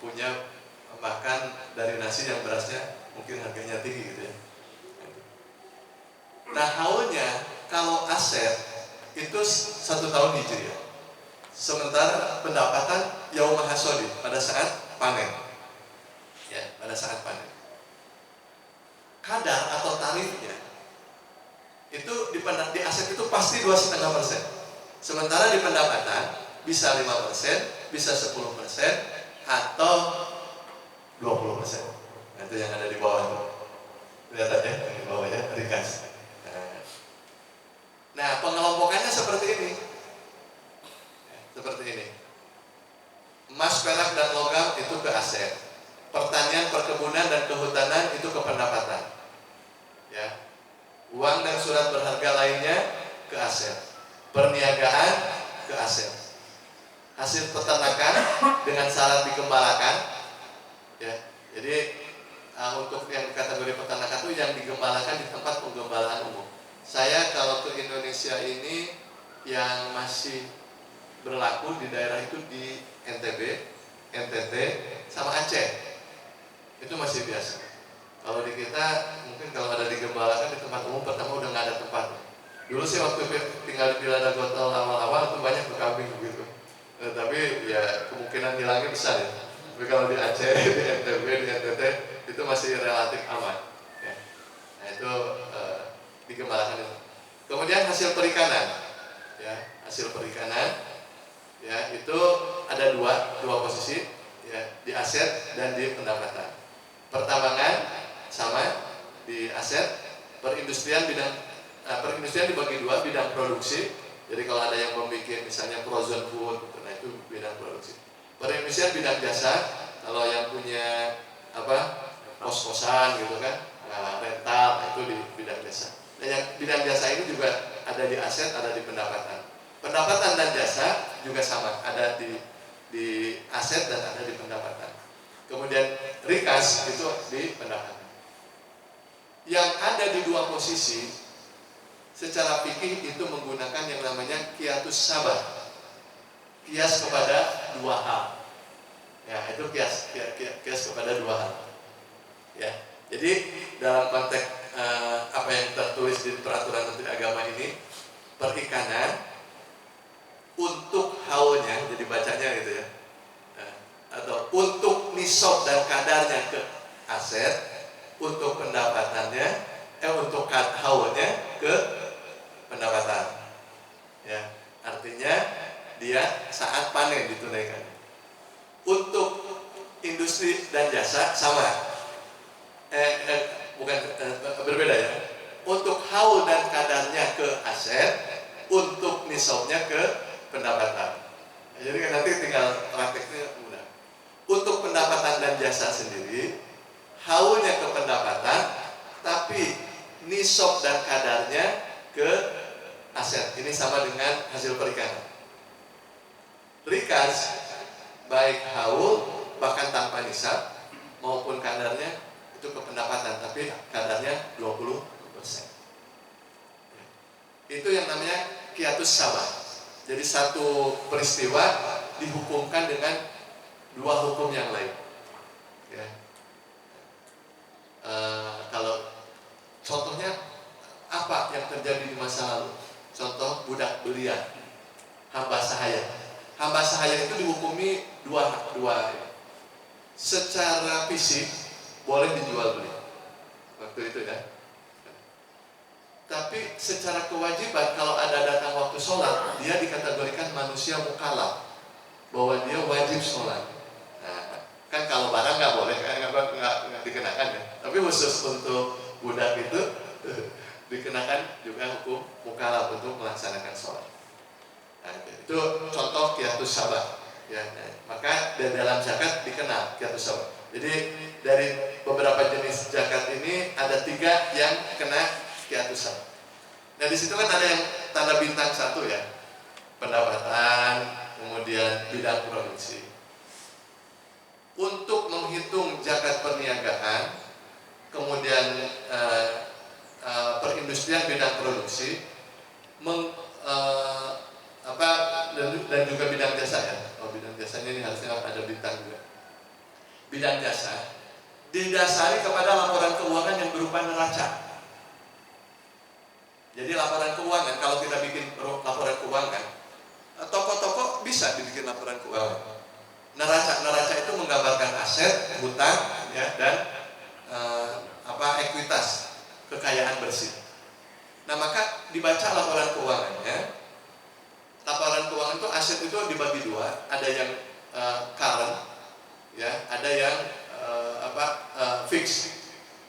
punya makan dari nasi yang berasnya mungkin harganya tinggi gitu ya. Nah haulnya kalau aset itu 1 tahun hijriah. Sementara pendapatan yaumah hasodi pada saat panen. Ya, pada saat panen. Kadar atau tarifnya itu di aset itu pasti 2,5%. Sementara di pendapatan bisa 5%, bisa 10% atau 20%. Nah, itu yang ada di bawah. Lihat aja di bawah ya, ringkas. Nah, pengelompokannya seperti ini. Seperti ini. Emas, perak, dan logam itu ke aset. Pertanian, perkebunan, dan kehutanan itu ke pendapatan. Ya. Uang dan surat berharga lainnya ke aset. Perniagaan ke aset. Hasil peternakan dengan syarat digembalakan. Ya. Jadi untuk yang kategori peternakan itu yang digembalakan di tempat penggembalaan umum. Saya kalau ke Indonesia ini yang masih berlaku di daerah itu di NTB, NTT, sama Aceh. Itu masih biasa. Kalau di kita mungkin kalau ada digembalakan di tempat umum pertama udah nggak ada tempat. Dulu sih waktu tinggal di Pilada Gotol awal-awal itu banyak tuh kambing begitu. Tapi ya kemungkinan hilangnya besar ya. Tapi kalau di Aceh, di NTB, di NTT itu masih relatif aman. Ya. Nah itu dikembangkan itu. Kemudian hasil perikanan, ya hasil perikanan, ya itu ada dua posisi, ya di aset dan di pendapatan. Pertambangan sama di aset, perindustrian perindustrian dibagi dua, bidang produksi. Jadi kalau ada yang membuat misalnya frozen food, nah itu bidang produksi. Perindustrian bidang jasa, kalau yang punya kos-kosan gitu kan, rental, itu di bidang jasa. Dan yang bidang jasa ini juga ada di aset, ada di pendapatan. Pendapatan dan jasa juga sama, ada di aset dan ada di pendapatan. Kemudian rikas itu di pendapatan. Yang ada di dua posisi secara fikih itu menggunakan yang namanya kiatus sabah, kias kepada dua hal. Ya itu kias kepada dua hal. Ya, jadi dalam konteks apa yang tertulis di peraturan Menteri Agama ini, perikanan untuk haulnya, jadi bacanya gitu ya, atau untuk nisab dan kadarnya ke aset, untuk pendapatannya, untuk haulnya ke pendapatan. Ya, artinya dia saat panen ditunaikan. Untuk industri dan jasa sama, berbeda ya. Untuk haul dan kadarnya ke aset, untuk nisabnya ke pendapatan. Jadi kan nanti tinggal prakteknya mudah. Untuk pendapatan dan jasa sendiri, haulnya ke pendapatan, tapi nisab dan kadarnya ke aset. Ini sama dengan hasil perikanan. Rikas, baik haul bahkan tanpa nisab maupun kadarnya itu ke pendapatan, tapi kadarnya 20%. Itu yang namanya kiatus sabah. Jadi satu peristiwa dihukumkan dengan dua hukum yang lain. Ya. Kalau contohnya apa yang terjadi di masa lalu? Contoh budak belian, hamba sahaya. Hamba sahaya itu dihukumi dua. Secara fisik boleh dijual beli waktu itu ya. Tapi secara kewajiban kalau ada datang waktu sholat, dia dikategorikan manusia mukallaf, bahwa dia wajib sholat. Nah, kan kalau barang nggak boleh, nggak dikenakan ya. Tapi khusus untuk budak itu dikenakan juga hukum mukallaf untuk melaksanakan sholat. Nah, itu contoh kiatus sabah. Ya, nah, maka dalam zakat dikenal kiatus sabah. Jadi dari beberapa jenis zakat ini ada 3 yang kena kiatus sabah. Nah di situ kan ada yang tanda bintang 1 ya, pendapatan, kemudian bidang produksi. Untuk menghitung zakat perniagaan, kemudian perindustrian bidang produksi, dan juga bidang jasa ya. Oh, bidang jasanya ini harusnya ada bintang juga. Bidang jasa didasari kepada laporan keuangan yang berupa neraca. Jadi laporan keuangan, kalau kita bikin laporan keuangan, toko-toko bisa dibikin laporan keuangan. Neraca itu menggambarkan aset, hutang, ya, dan ekuitas, kekayaan bersih. Nah maka dibaca laporan keuangannya. Laporan keuangan itu aset itu dibagi 2, ada yang current, ya, ada yang fix.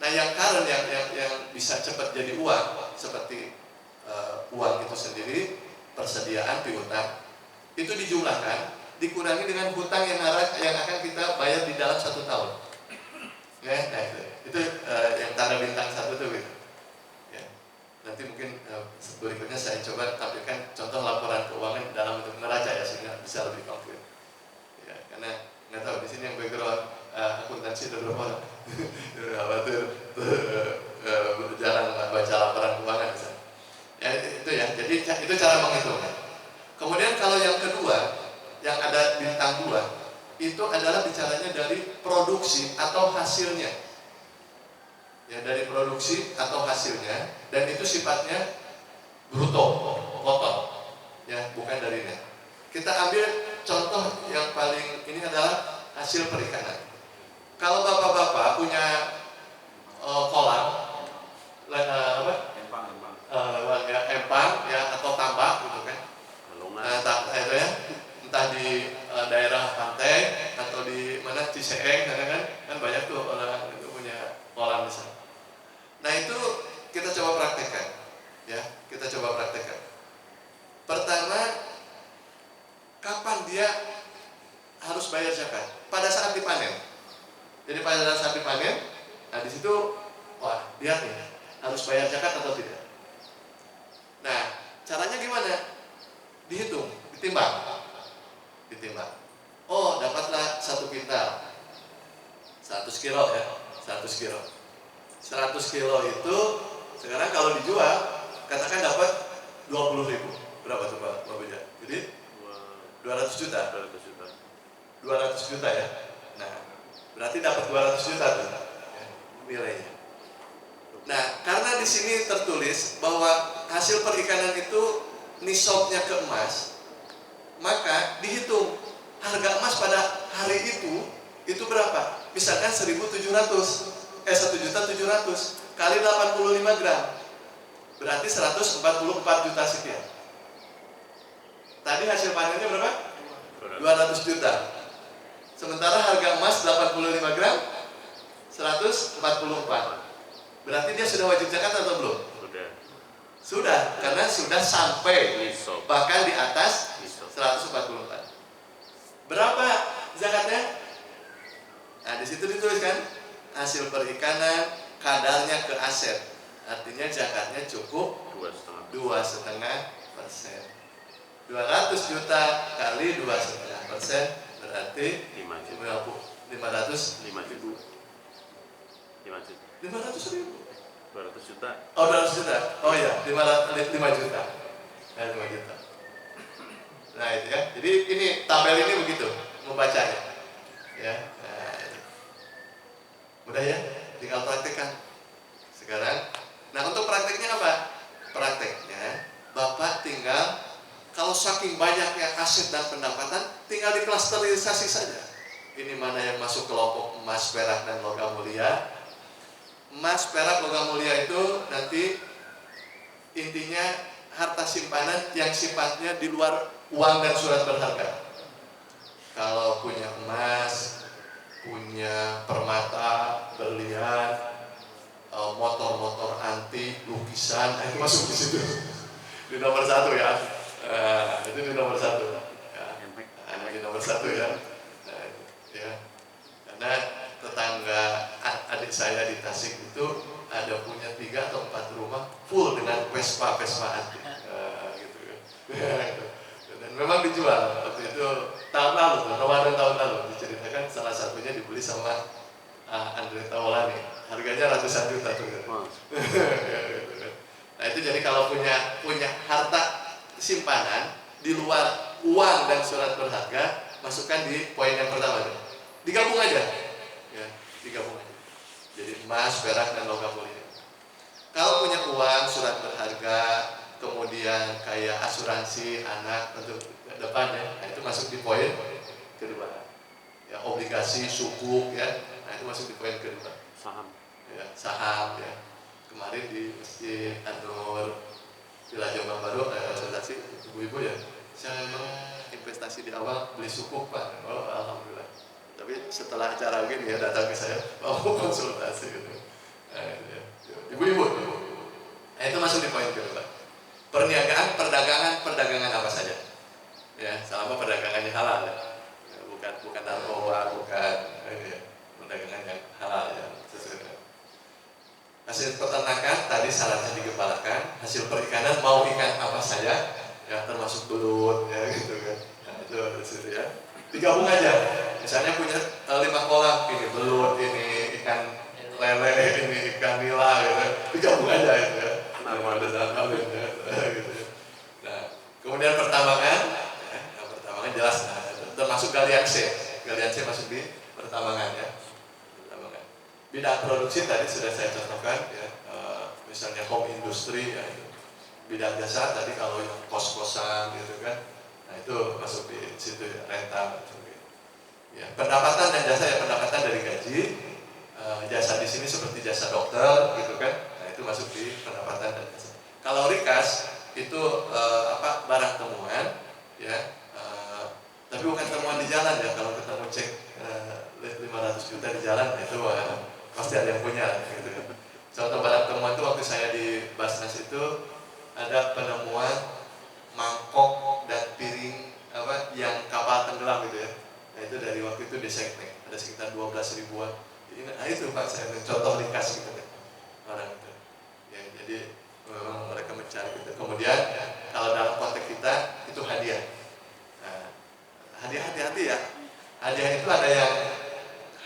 Nah yang current yang bisa cepat jadi uang seperti uang itu sendiri, persediaan piutang, itu dijumlahkan, dikurangi dengan hutang yang akan kita bayar di dalam 1 tahun. Ya, nah itu yang tanda bintang 1 tuh gitu. Ya. Nanti mungkin berikutnya saya coba tampilkan contoh laporan keuangan dalam bentuk neraca ya sehingga bisa lebih konkret. Ya, karena nggak tahu di sini yang background akuntansi udah berapa orang? Khawatir jarang baca laporan keuangan misalnya. Ya, itu ya. Jadi itu cara menghitungnya. Kemudian kalau yang kedua, yang ada bintang 2, itu adalah bicaranya dari produksi atau hasilnya. Ya, dari produksi atau hasilnya, dan itu sifatnya bruto, total, ya, bukan dari net. Kita ambil contoh yang paling ini adalah hasil perikanan. Kalau bapak-bapak punya kolam, apa? Empang ya, atau tambak gitu kan. Itu ya, entah di daerah pantai atau di mana Ciseeng, kan banyak tuh orang itu punya kolam di sana. Nah itu kita coba praktekkan, ya, kita coba praktekkan. Pertama, kapan dia harus bayar zakat? Pada saat dipanen. Jadi pada saat dipanen, nah di situ, wah, lihat nih, harus bayar zakat atau tidak. Nah, caranya gimana? Dihitung, ditimbang. Oh, dapatlah 1 kintal, 100 kilo ya, 100 kilo. 100 kilo itu sekarang kalau dijual, katakan dapat 20.000. Berapa tuh Pak Beja? Jadi 200 juta. 200 juta ya. Nah, berarti dapat 200 juta tuh ya, nilainya. Nah, karena di sini tertulis bahwa hasil perikanan itu nisabnya ke emas, maka dihitung harga emas pada hari itu berapa? Misalkan 1.700 kali 85 gram, berarti 144 juta sekian. Tadi hasil panennya berapa? 200 juta. Sementara harga emas 85 gram 144. Berarti dia sudah wajib zakat atau belum? Sudah, karena sudah sampai bahkan di atas 144. Berapa zakatnya? Nah, di situ dituliskan hasil perikanan kadarnya ke aset. Artinya zakatnya cukup 2,5%. 200 juta kali 2,5% berarti 500 ribu. 500 ribu. 200 juta. Oh, 200 juta. Oh ya, 5 juta. 5 juta. Nah itu ya. Jadi ini tabel ini begitu membacanya. Ya. Nah, mudah ya, tinggal praktekkan. Sekarang, nah untuk prakteknya apa? Prakteknya Bapak tinggal, kalau saking banyaknya aset dan pendapatan, tinggal diklasterisasi saja. Ini mana yang masuk kelompok emas, perak, dan logam mulia. Emas, perak, logam mulia itu nanti intinya harta simpanan yang sifatnya di luar uang dan surat berharga. Kalau punya emas, punya permata, berlian, motor-motor antik, lukisan, itu masuk di situ. Di nomor 1 ya. Itu di nomor 1. Ya. Di nomor 1 ya. Nah, ya. Karena tetangga adik saya di Tasik itu ada punya 3 atau 4 rumah full dengan Vespa antik, gitu kan. Dan memang dijual waktu itu tahun lalu, Ramadan tahun lalu diceritakan salah satunya dibeli sama Andre Taulani, harganya ratusan juta tuh. Gitu. Nah itu jadi kalau punya harta simpanan di luar uang dan surat berharga, masukkan di poin yang pertama tuh. Digabung aja. Ya, digabung aja. Jadi emas, perak, dan logam mulia. Kalau punya uang, surat berharga, kemudian kayak asuransi anak untuk depan ya, nah itu masuk di poin kedua. Ya, obligasi, sukuk ya, nah itu masuk di poin kedua. Saham ya. Kemarin di Masjid An-Nur Villa Jombang Baru presentasi ibu-ibu ya. Saya memang investasi di awal beli sukuk Pak. Oh, alhamdulillah. Tapi setelah acara gini ya datang ke saya mau konsultasi gitu. Nah, ya. Ibu-ibu. Nah, itu masuk di poin kedua. Perniagaan, perdagangan apa saja? Ya, selama perdagangannya halal ya. Bukan narkoba, bukan ya, perdagangan yang halal ya, sesuai dengan hasil peternakan tadi syaratnya digembalakan. Hasil perikanan mau ikan apa saja ya, termasuk belut ya gitu kan. Nah, itu ada situ ya. Digabung aja. Misalnya punya 5 kolam, ini belut, ini ikan lele, ini ikan nila gitu. Digabung aja itu ya. Nama ada kawin ya, gitu ya. Nah, kemudian pertambangan ya, pertambangan jelas nah, termasuk galian C. Galian C masuk di pertambangan ya. Bidang produksi tadi sudah saya contohkan ya, misalnya home industry ya, itu. bidang jasa tadi kalau yang kos-kosan gitu kan, nah itu masuk di situ ya, rental. Ya, pendapatan dan jasa ya, pendapatan dari gaji, jasa di sini seperti jasa dokter gitu kan, nah itu masuk di pendapatan dan jasa. Kalau rikas itu barang temuan ya, tapi bukan temuan di jalan ya. Kalau kita mau cek 500 juta di jalan, nah itu pasti ada yang punya gitu kan. Contoh barang temuan itu waktu saya di Basnas itu ada penemuan mangkok dan piring yang kapal tenggelam gitu ya. Nah itu dari waktu itu di Seknek ada sekitar 12 ribuan. Nah itu Pak, saya contoh ringkas gitu kan orang itu. Ya, jadi memang mereka mencari gitu. Kemudian kalau dalam konteks kita itu hadiah. Nah, hadiah hati-hati ya. Hadiah itu ada yang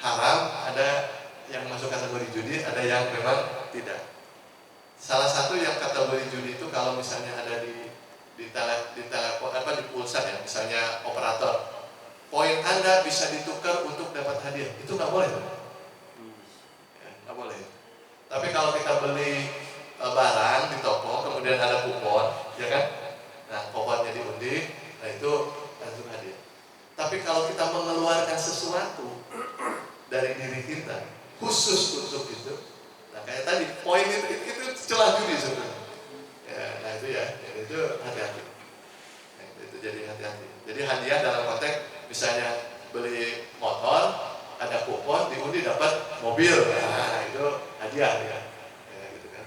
haram, ada yang masuk kategori judi, ada yang memang tidak. Salah satu yang kategori judi itu kalau misalnya ada di telepon di pulsa ya, misalnya operator, poin Anda bisa ditukar untuk dapat hadiah, itu nggak boleh, ya, nggak boleh. Tapi kalau kita beli barang di toko, kemudian ada kupon, ya kan? Nah, kuponnya diundi, nah itu langsung hadiah. Tapi kalau kita mengeluarkan sesuatu dari diri kita khusus untuk itu, nah kayak tadi poin itu celah judi sebenarnya. Ya, nah itu ya, itu hati-hati. Nah, itu jadi hati-hati. Jadi hadiah dalam konteks misalnya beli motor, ada kupon diundi dapat mobil, nah itu hadiah ya, gitu kan.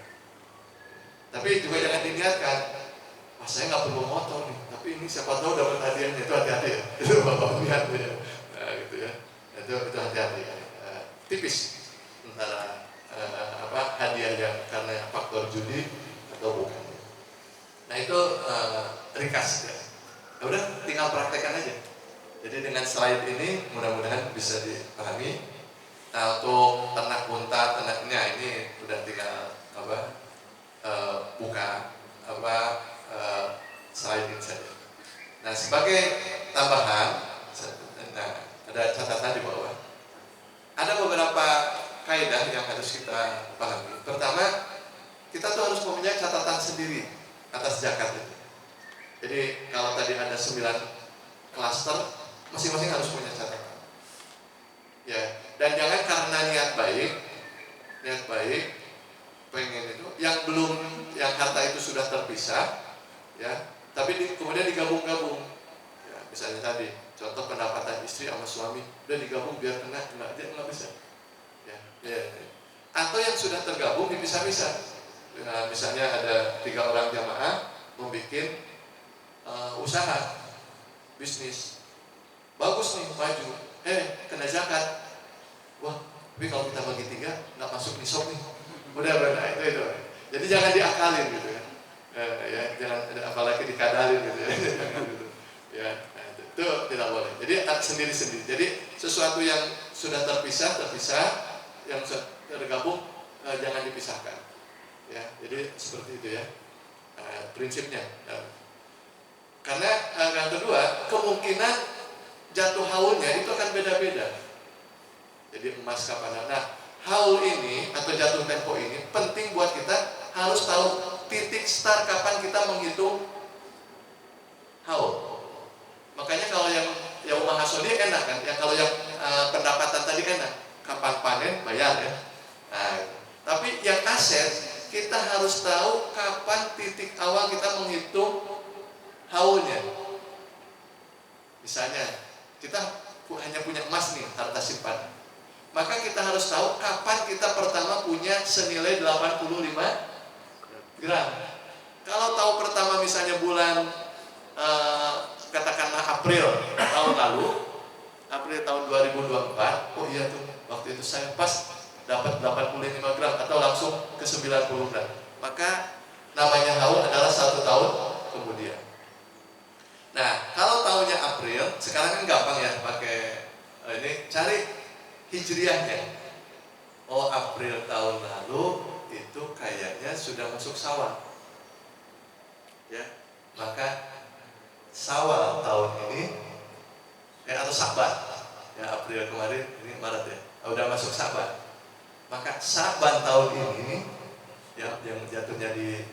Tapi juga jangan diniatkan, mas saya nggak perlu motor nih, tapi ini siapa tahu dapat hadiahnya, itu hati-hati ya. Itu bapak lihat ya, nah, gitu ya. Itu hati-hati ya. Tipis antara hadiah yang karena faktor judi atau bukan. Nah itu ringkas ya. Ya udah, tinggal praktekkan aja. Jadi dengan slide ini mudah-mudahan bisa dipahami. Nah untuk ternak unta, ternaknya ini udah tinggal buka slide ini saja. Nah sebagai tambahan, nah ada catatan di bawah. Ada beberapa kaidah yang harus kita pahami. Pertama, kita tuh harus mempunyai catatan sendiri atas zakat itu. Jadi kalau tadi ada 9 klaster, masing-masing harus punya catatan. Ya, dan jangan karena niat baik pengen itu, yang harta itu sudah terpisah, ya, tapi kemudian digabung-gabung. Ya, misalnya tadi, contoh pendapatan istri sama suami, udah digabung biar kena dia nggak bisa. Ya. Atau yang sudah tergabung dipisah-pisah. Nah, misalnya ada 3 orang jamaah membuat usaha bisnis bagus nih, maju, kena zakat. Wah, tapi kalau kita bagi 3 nggak masuk nisab nih. Udah itu. Jadi jangan diakalin gitu ya. Ya jangan, apalagi dikadalin gitu ya. Ya, nah, itu tidak boleh. Jadi sendiri-sendiri. Jadi sesuatu yang sudah terpisah, yang tergabung jangan dipisahkan. Ya, jadi seperti itu ya prinsipnya. Karena yang kedua, kemungkinan jatuh haulnya itu akan beda-beda. Jadi emas kapan? Nah, haul ini atau jatuh tempo ini penting buat kita harus tahu titik start kapan kita menghitung haul. Makanya kalau yang rumah hasodi enak kan? Ya kalau yang pendapatan tadi enak, kapan panen bayar ya. Nah, tapi yang aset kita harus tahu kapan titik awal kita menghitung haulnya. Misalnya kita hanya punya emas nih, harta simpanan, maka kita harus tahu kapan kita pertama punya senilai 85 gram. Kalau tahu pertama misalnya bulan katakanlah April tahun lalu, April tahun 2024, oh iya tuh waktu itu saya pas dapat 85 gram atau langsung ke 90 gram, maka namanya haul adalah 1 tahun kemudian. Nah, kalau tahunnya April, sekarang kan gampang ya pakai ini, cari hijriahnya. Oh, April tahun lalu itu kayaknya sudah masuk Syawal. Ya, maka Syawal tahun ini atau Sa'ban. Ya, April kemarin, ini Maret ya. Udah masuk Sa'ban. Maka Sa'ban tahun ini ya, yang jatuhnya di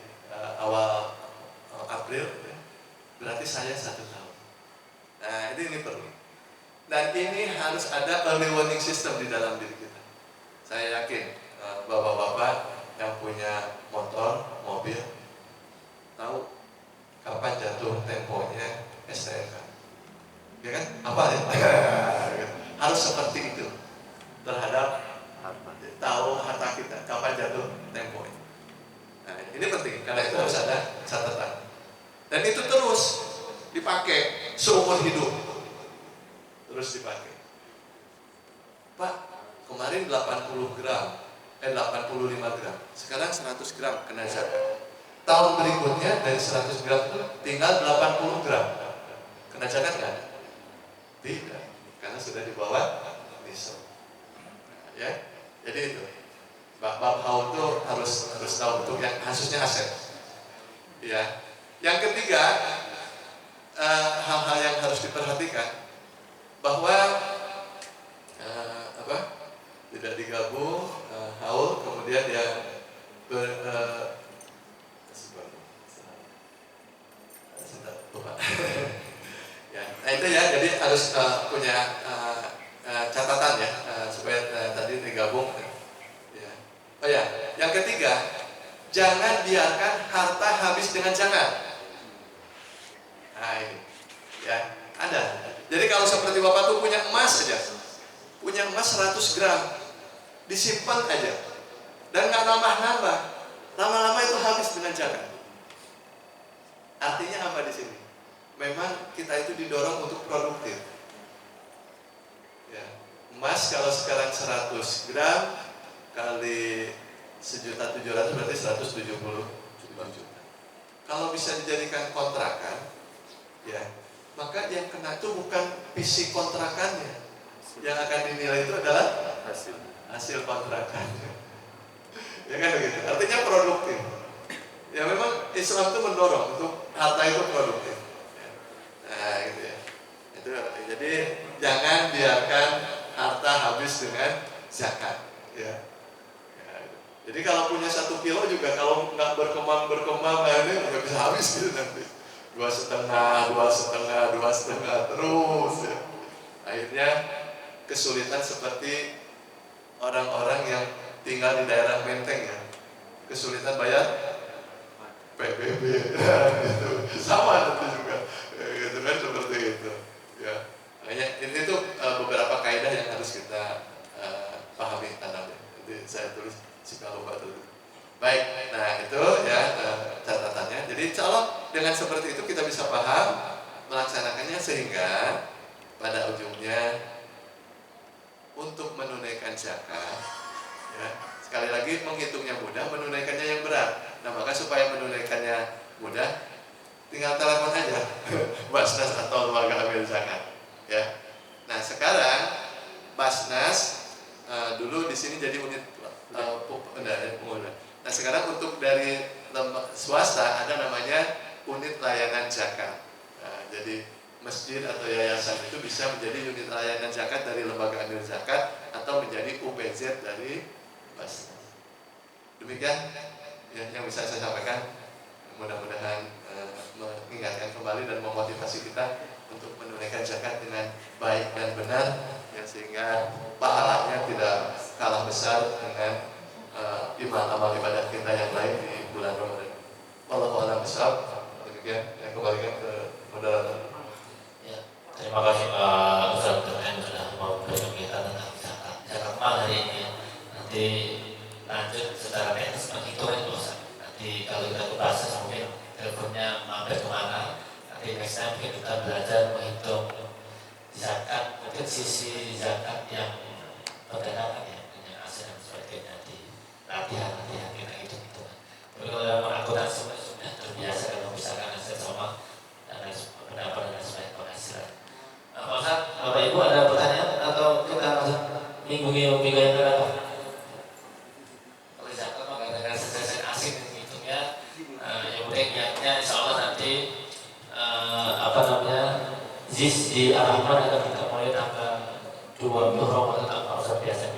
awal April, ya, berarti saya 1 tahun. Nah ini perlu. Dan ini harus ada early warning system di dalam diri kita. Saya yakin bapak-bapak yang punya motor, mobil, tahu kapan jatuh temponya STNK. Ya kan? Apa ya? Harus seperti itu terhadap tahu harta kita, kapan jatuh temponya. Nah, ini penting, karena itu harus ada catatan. Dan itu terus dipakai seumur hidup. Terus dipakai. Pak, kemarin 85 gram, sekarang 100 gram kena zakat. Tahun berikutnya dari 100 gram itu tinggal 80 gram. Kena zakat nggak? Tidak, karena sudah di bawah nisab. Ya, jadi itu. Bab haul itu harus tahu untuk yang khususnya aset. Ya. Yang ketiga, hal-hal yang harus diperhatikan bahwa tidak digabung haul, kemudian ya ya, nah itu ya, jadi harus punya catatan ya, supaya tadi digabung. Ya. Oh ya, yang ketiga, jangan biarkan harta habis dengan zakat. Nah ini, ya ada. Jadi kalau seperti bapak tuh punya emas saja, punya emas 100 gram, disimpan aja, dan nggak nambah-nambah, lama-lama itu habis dengan zakat. Artinya apa di sini? Memang kita itu didorong untuk produktif. Ya. Emas kalau sekarang 100 gram kali 1.700.000 berarti 170 juta. Kalau bisa dijadikan kontrakan, ya, maka yang kena itu bukan fisik kontrakannya. Yang akan dinilai itu adalah hasil kontrakannya. Ya kan begitu. Artinya produktif. Ya memang Islam itu mendorong untuk harta itu produktif. Nah gitu ya. Itu jadi jangan biarkan harta habis dengan zakat. Ya. Jadi kalau punya 1 kilo juga kalau nggak berkembang ini nggak bisa habis gitu nanti. 2,5 terus ya. Akhirnya kesulitan seperti orang-orang yang tinggal di daerah Menteng ya, kesulitan bayar PBB gitu. Sama nanti juga gitu kan, seperti itu ya. Makanya ini tuh beberapa kaidah yang harus kita pahami tanamnya. Jadi saya tulis suka lupa dulu. Baik, nah itu ya catatannya. Jadi kalau dengan seperti itu kita bisa paham melaksanakannya, sehingga pada ujungnya untuk menunaikan zakat, ya, sekali lagi menghitungnya mudah, menunaikannya yang berat. Nah maka supaya menunaikannya mudah, tinggal telepon aja Basnas atau lembaga amil zakat. Ya. Nah sekarang Basnas dulu di sini jadi unit pengguna. Nah sekarang untuk dari swasta ada namanya unit layanan zakat. Nah, jadi masjid atau yayasan itu bisa menjadi unit layanan zakat dari lembaga amil zakat atau menjadi UPZ dari Basnas. Demikian ya, yang bisa saya sampaikan. Mudah-mudahan mengingatkan kembali dan memotivasi kita untuk menunaikan zakat dengan baik dan benar, ya, sehingga pahalanya tidak kalah besar dengan amal ibadah kita yang lain di bulan Ramadan. Wallahu a'lam bishawab. Demikian, saya kembalikan ke moderator. Ya, terima kasih Pak Ustaz yang sudah mau berbagi kita tentang zakat mal hari ini. Nanti lanjut secara teknis penghitungan itu Ustaz. Nanti kalau kita ke bahasa mungkin teleponnya mampir kemana. Nanti next time kita belajar menghitung zakat, mungkin sisi zakat yang perdagangan ya, punya aset dan sebagainya di latihan kita hitung-hitungan. Tapi kalau dalam akuntansi sudah terbiasa kalau misalkan aset sama dan pendapat dan sebagainya penghasilan. Pak Ustaz, Bapak Ibu ada pertanyaan atau kita langsung minggu yang berapa? Kalau zakat mah kadang-kadang sesuai asing hitungnya, yang penting niatnya insya Allah nanti ZIS di Al-Rahman akan kita mulai tanggal 20 Ramadan atau biasanya